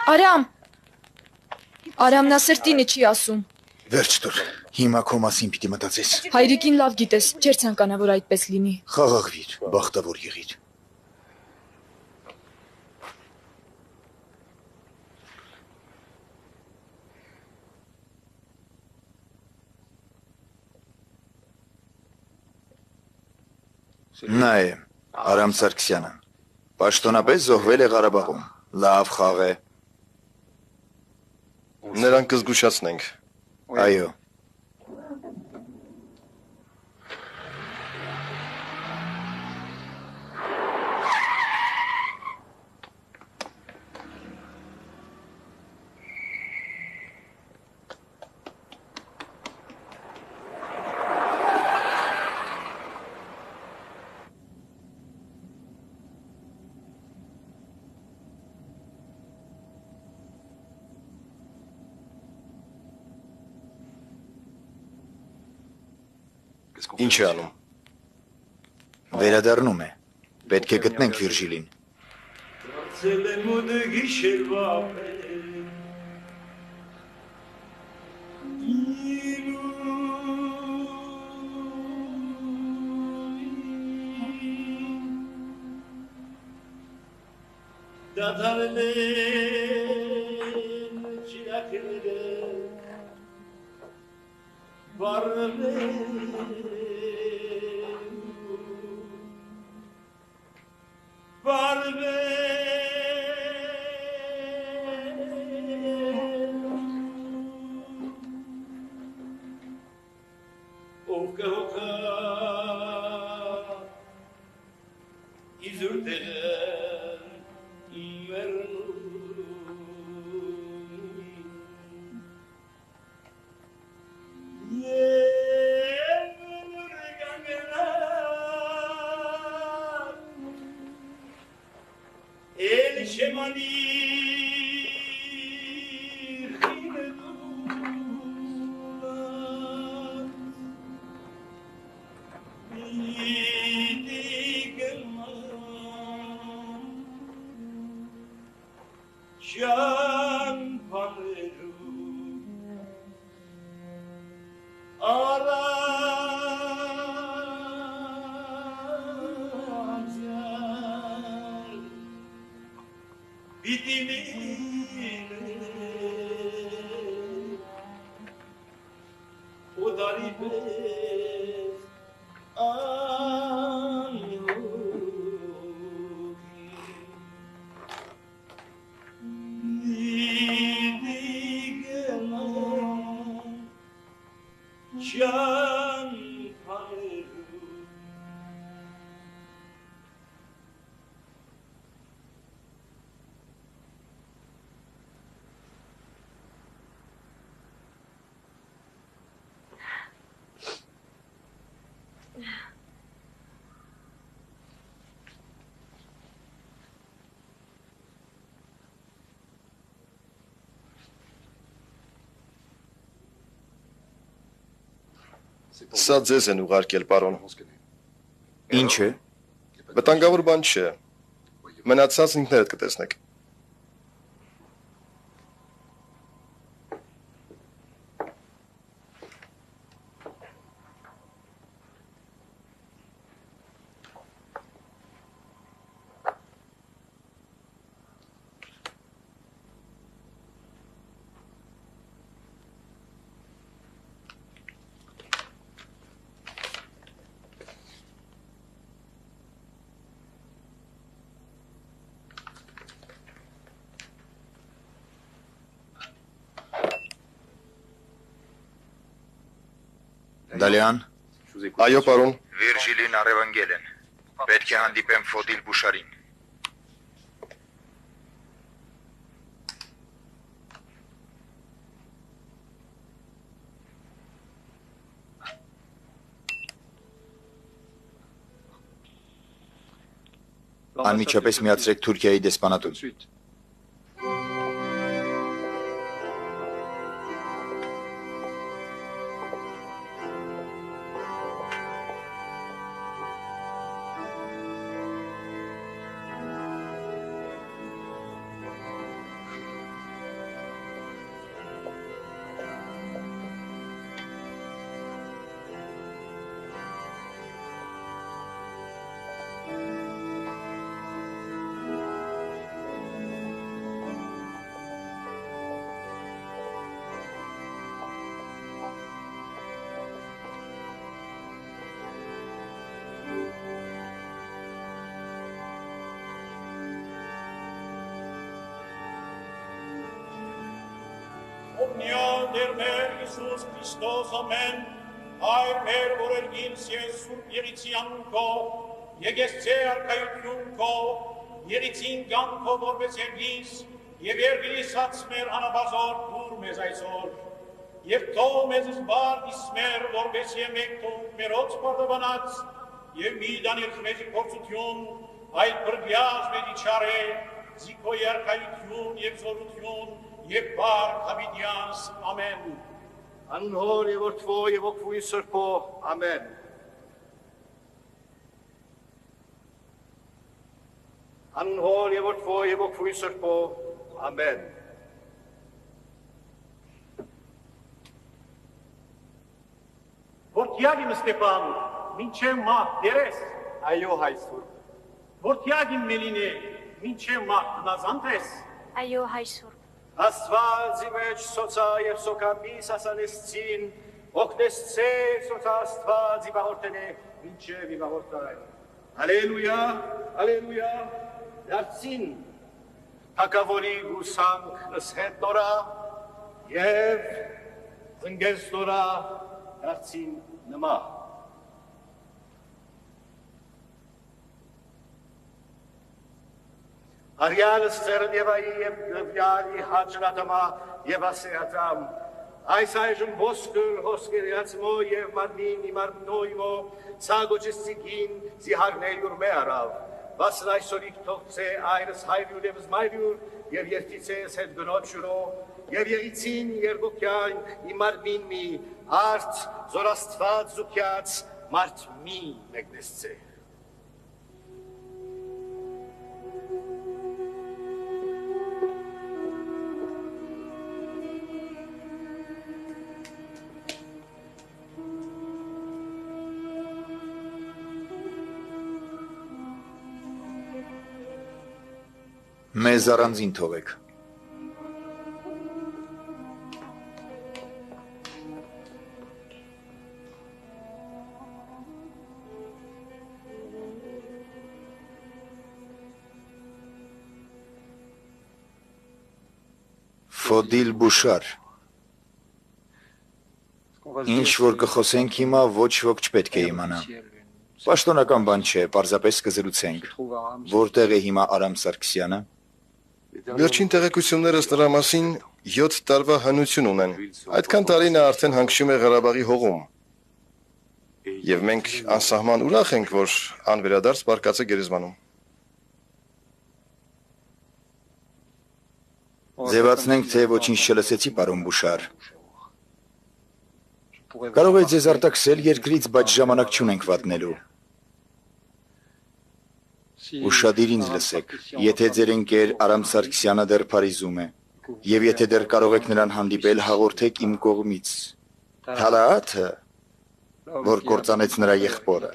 Արամ։ Արամն նա սրտինը չի ասում։ Վերջ տուր։ Հիմա քո մասին պիտի մտածես։ Հայրիկին լավ գիտես, չէր ցանկանա, որ այդպես լինի։ Խաղաղվիր, բախտավոր եղիր։ Նա է Արամ Սարգսյանը։ Պաշտոնապես զոհվել է Ղարաբաղում։ Լավ խաղ է։ Նրան կզգուշացնենք։ Այո։ Ինչ է անում։ Վերադառնում է։ Պետք է գտնենք Վիրջիլին։ Դարձել եմ ու գիշերվա դադարել են ճիրակները ով կհոգա իզուր տեղն Սա ձեզ են ուղարկել, պարոն։ Ինչ է։ Վտանգավոր բան չէ։ Մնացած ինքներդ կտեսնեք։ Դալյան։ Այո, պարոն։ Վիրջիլին առևանգել են։ Պետք է հանդիպեմ Ֆոդիլ Բուշարին։ Անմիջապես միացրեք Թուրքիայի դեսպանատուն։ Omnia der Herr Jesus Christos, Amen. Այր մեր որերգինս ես սուրբ եղիցյան քո, եկեսցե արքայություն քո, եղիցին գան քո որպես երգիս, և երգիսած մեր անաբազոր դուր մեզ այսօր, և թող մեզ զբար իսմեր, որպես եմեք թող մերոց պարդաբանած, և մի դանիրք մեզի փորձություն, այդ բրգյազ մեզի չարե, զիքոյի արքայություն և զորություն, և բարք հավիդյանս, ամեն։ Անուն հոր և որդվո և ոգվույն սրբո, ամեն։ Անուն հոր և որդվո և ոգվույն սրբո, ամեն։ Որդյագիմ Ստեփան, մինչև մահ դերես, Այո հայ սուրբ, որդյագիմ Մելինե, մինչև մահ տնազանդ ես, Այո հայ սուրբ, Աստված ի մեջ սոցա և սոքամիս ասանեսցին, ոգնեսցե սոցա Աստված ի բաղորդենե, մինչև ի բաղորդայն։ Ալելույա, ալելույա, դարձին, թակավորի գուսանք նսհետ նորա, և զնգես նորա դարձին նմա։ Արյալս ծերն և այի և գվյալի հաճրատամա և ասեատամ, այս այժմ ոսկր հոսկերյացմո և մարմին իմարմնոյմո, սագոչս ծիգին զիհարնել ուրմե արավ, վասն այսօրիկ թողցե այրս հայրյուր և զմայրյուր և երթիցես հետ գնոտ շուրո, և եղիցին երգոքյան իմարմին մի, արդ զորաստված զուքյաց մարդ մի մեկնեսցե։ Մեզ առանձին թողեք։ Ֆոդիլ Բուշար։ Ինչ որ կխոսենք հիմա, ոչ ոք չպետք է իմանա։ Պաշտոնական բան չէ, պարզապես կզրուցենք։ Որտեղ է հիմա Արամ Սարգսյանը։ Վերջին տեղեկությունները ըստ նրա մասին 7 տարվա հնություն ունեն։ Այդքան տարի նա արդեն հանգչում է Ղարաբաղի հողում։ Եվ մենք անսահման ուրախ ենք, որ անվերադարձ բարկած է գերեզմանում։ Ձևացնենք, թե ոչինչ չլսեցի, պարոն Բուշար։ Կարող է ձեզ արտաքսել երկրից, բայց ժամանակ չունենք վատնելու։ Ուշադիր ինձ լսեք, եթե ձեր ընկեր Արամ Սարգսյանը դեռ Փարիզում է, և եթե դեռ կարող եք նրան հանդիպել, հաղորդեք իմ կողմից։ Թալաաթը, որ կործանեց նրա եղբորը,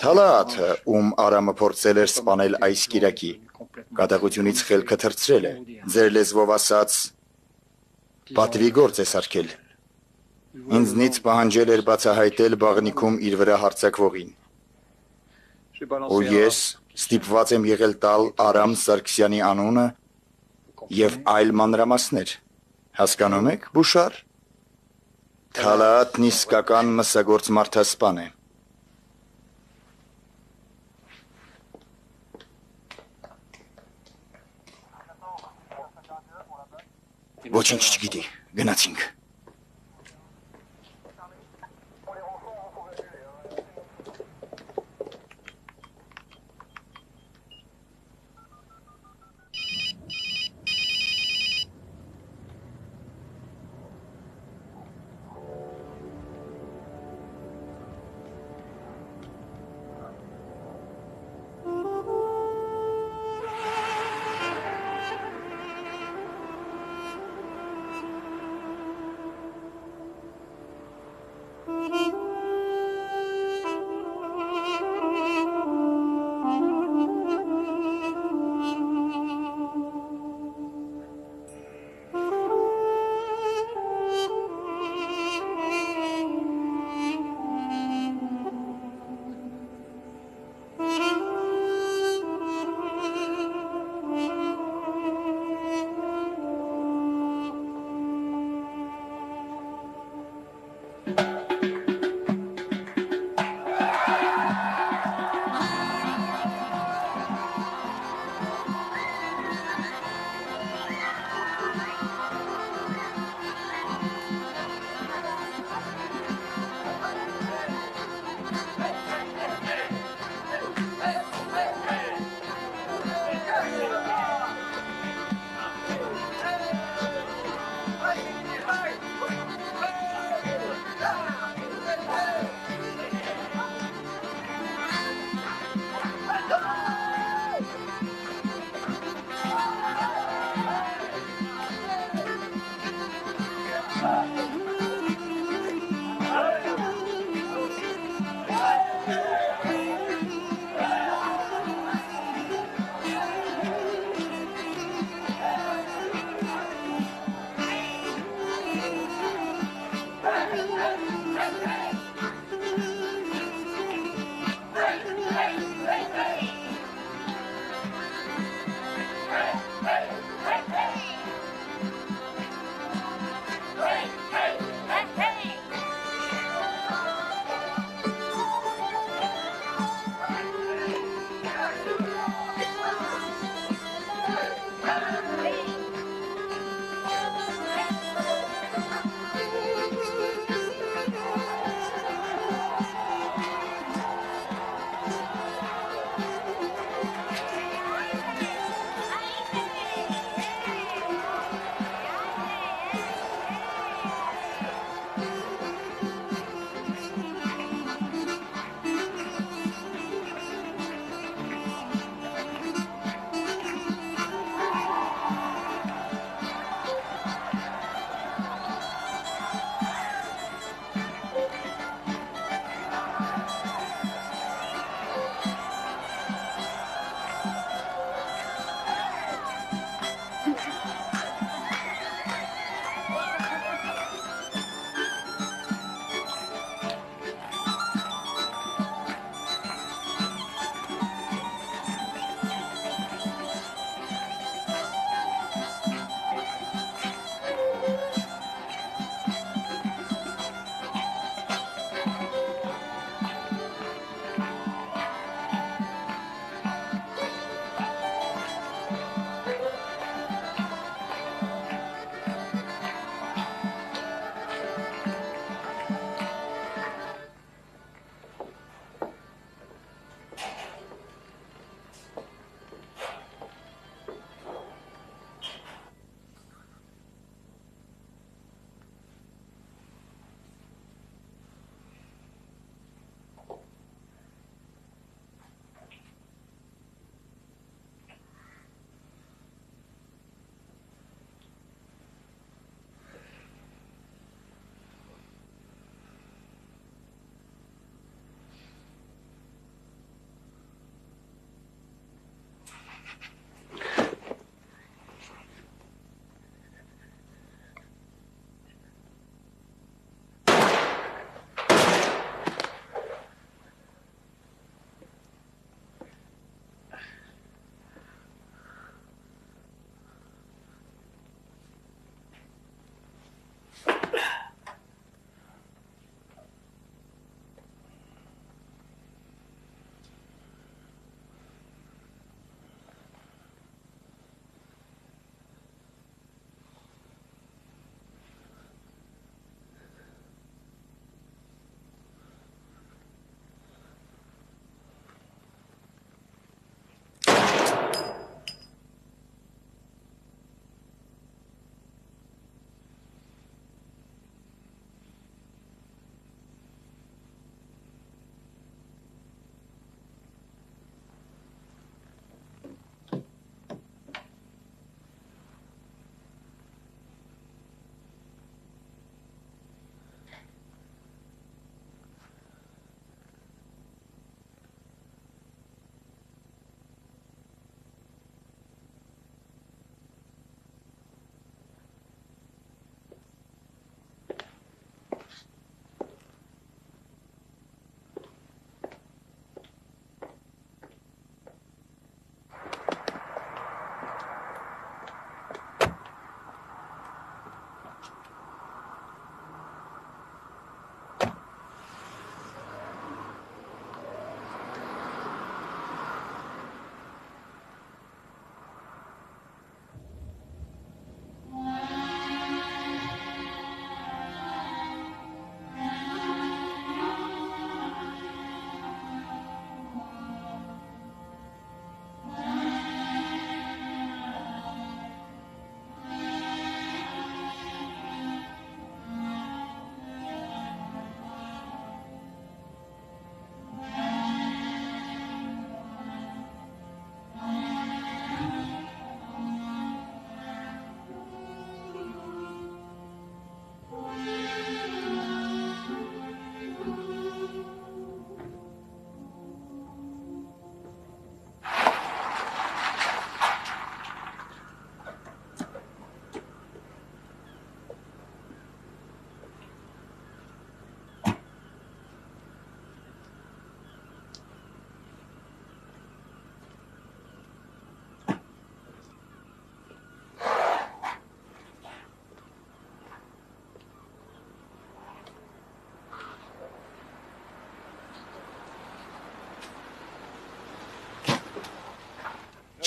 Թալաաթը, ում Արամը փորձել էր սպանել այս կիրակի, կատաղությունից խելքը թռցրել է, ձեր լեզվով ասած, պատվի գործ է սարքել։ Ինձնից պահանջել էր բացահայտել բաղնիքում իր վրա հարձակվողին։ Ու ես ստիպված եմ եղել տալ Արամ Սարգսյանի անունը և այլ մանրամասներ։ Հասկանում եք, Բուշար։ Թալաաթն իսկական մսագործ մարդասպան է։ Ոչինչ չգիտի, գնացինք։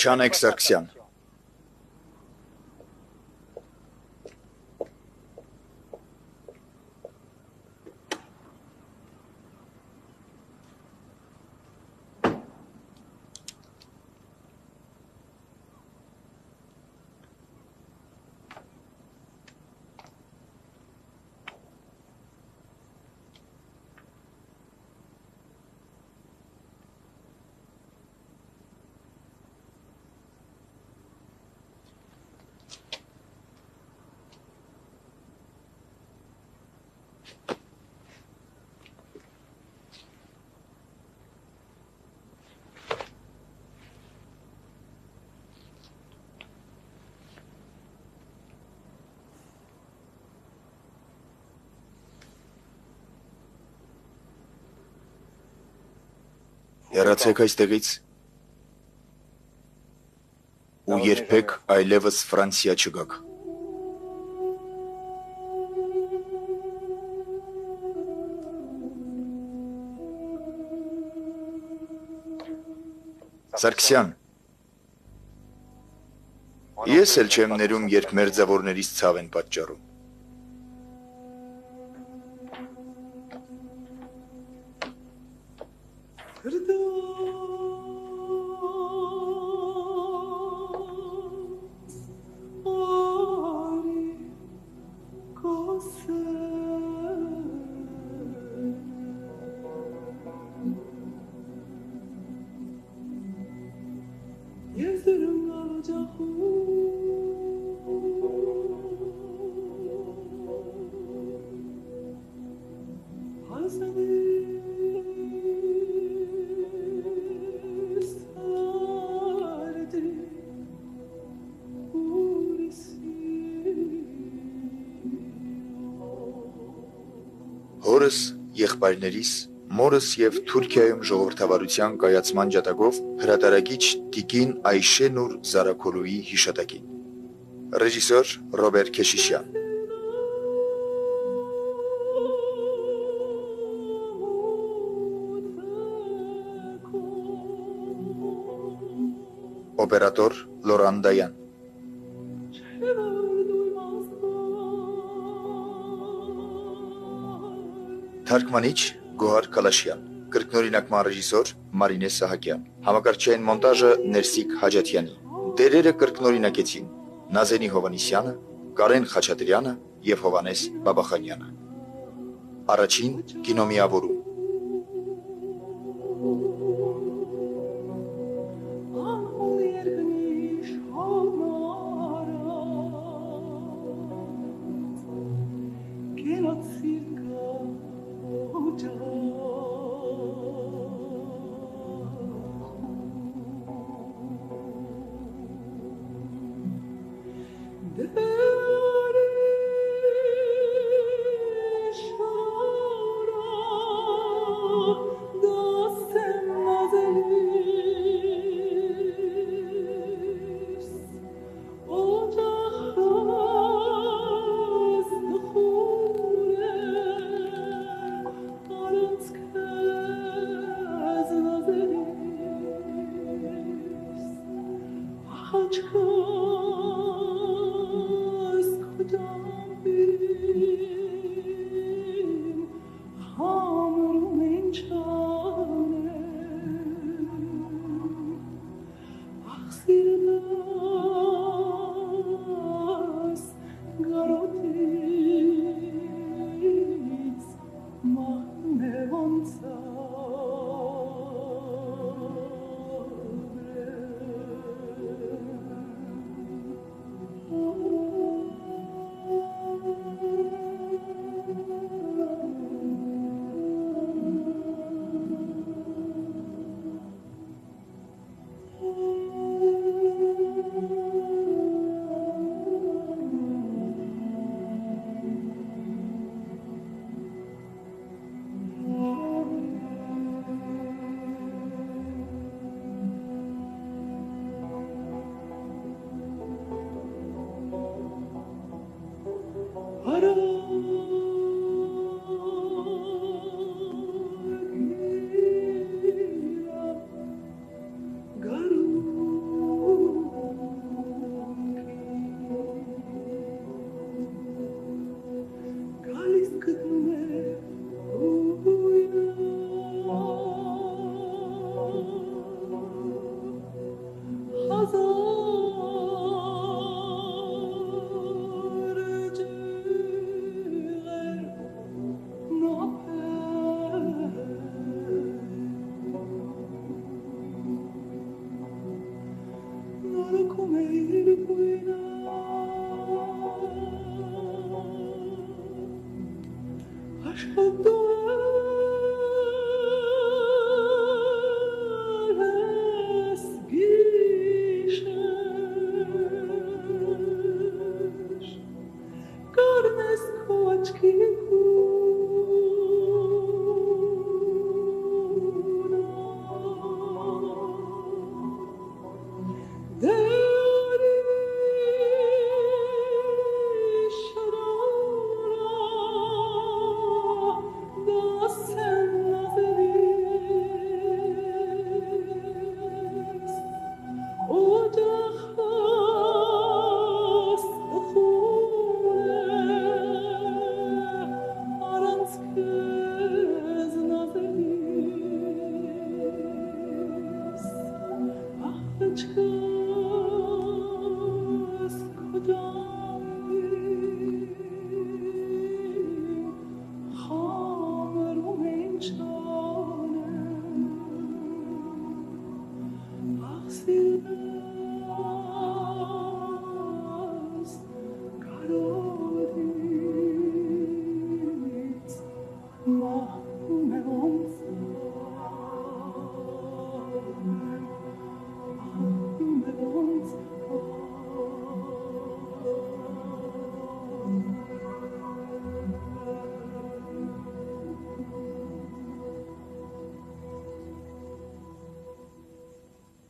Չանեկ Սարգսյան։ Հեռացեք այստեղից ու երբեք այլևս Ֆրանսիա չգաք։ Սարգսյան, ես էլ չեմ ներում, երբ մերձավորներից ցավ են պատճառում։ Հորս, եղբայրներիս, մորս և Թուրքիայում ժողովրդավարության կայացման ջատագով հրատարակիչ տիկին Այշե Նուր Զարաքոլուի հիշատակին։ Ռեժիսոր Ռոբեր Քեշիշյան։ Օպերատոր Լորան Դայան։ Թարգմանիչ Գոհար Կալաշյան, կրկնօրինակման ռեժիսոր Մարինե Սահակյան, համակարգչային մոնտաժը Ներսիկ Հաջաթյանի, դերերը կրկնօրինակեցին Նազենի Հովանիսյանը, Կարեն Խաչատրյանը և Հովանես Բաբախանյանը։ Առաջին կինոմիավորում։ Ashadar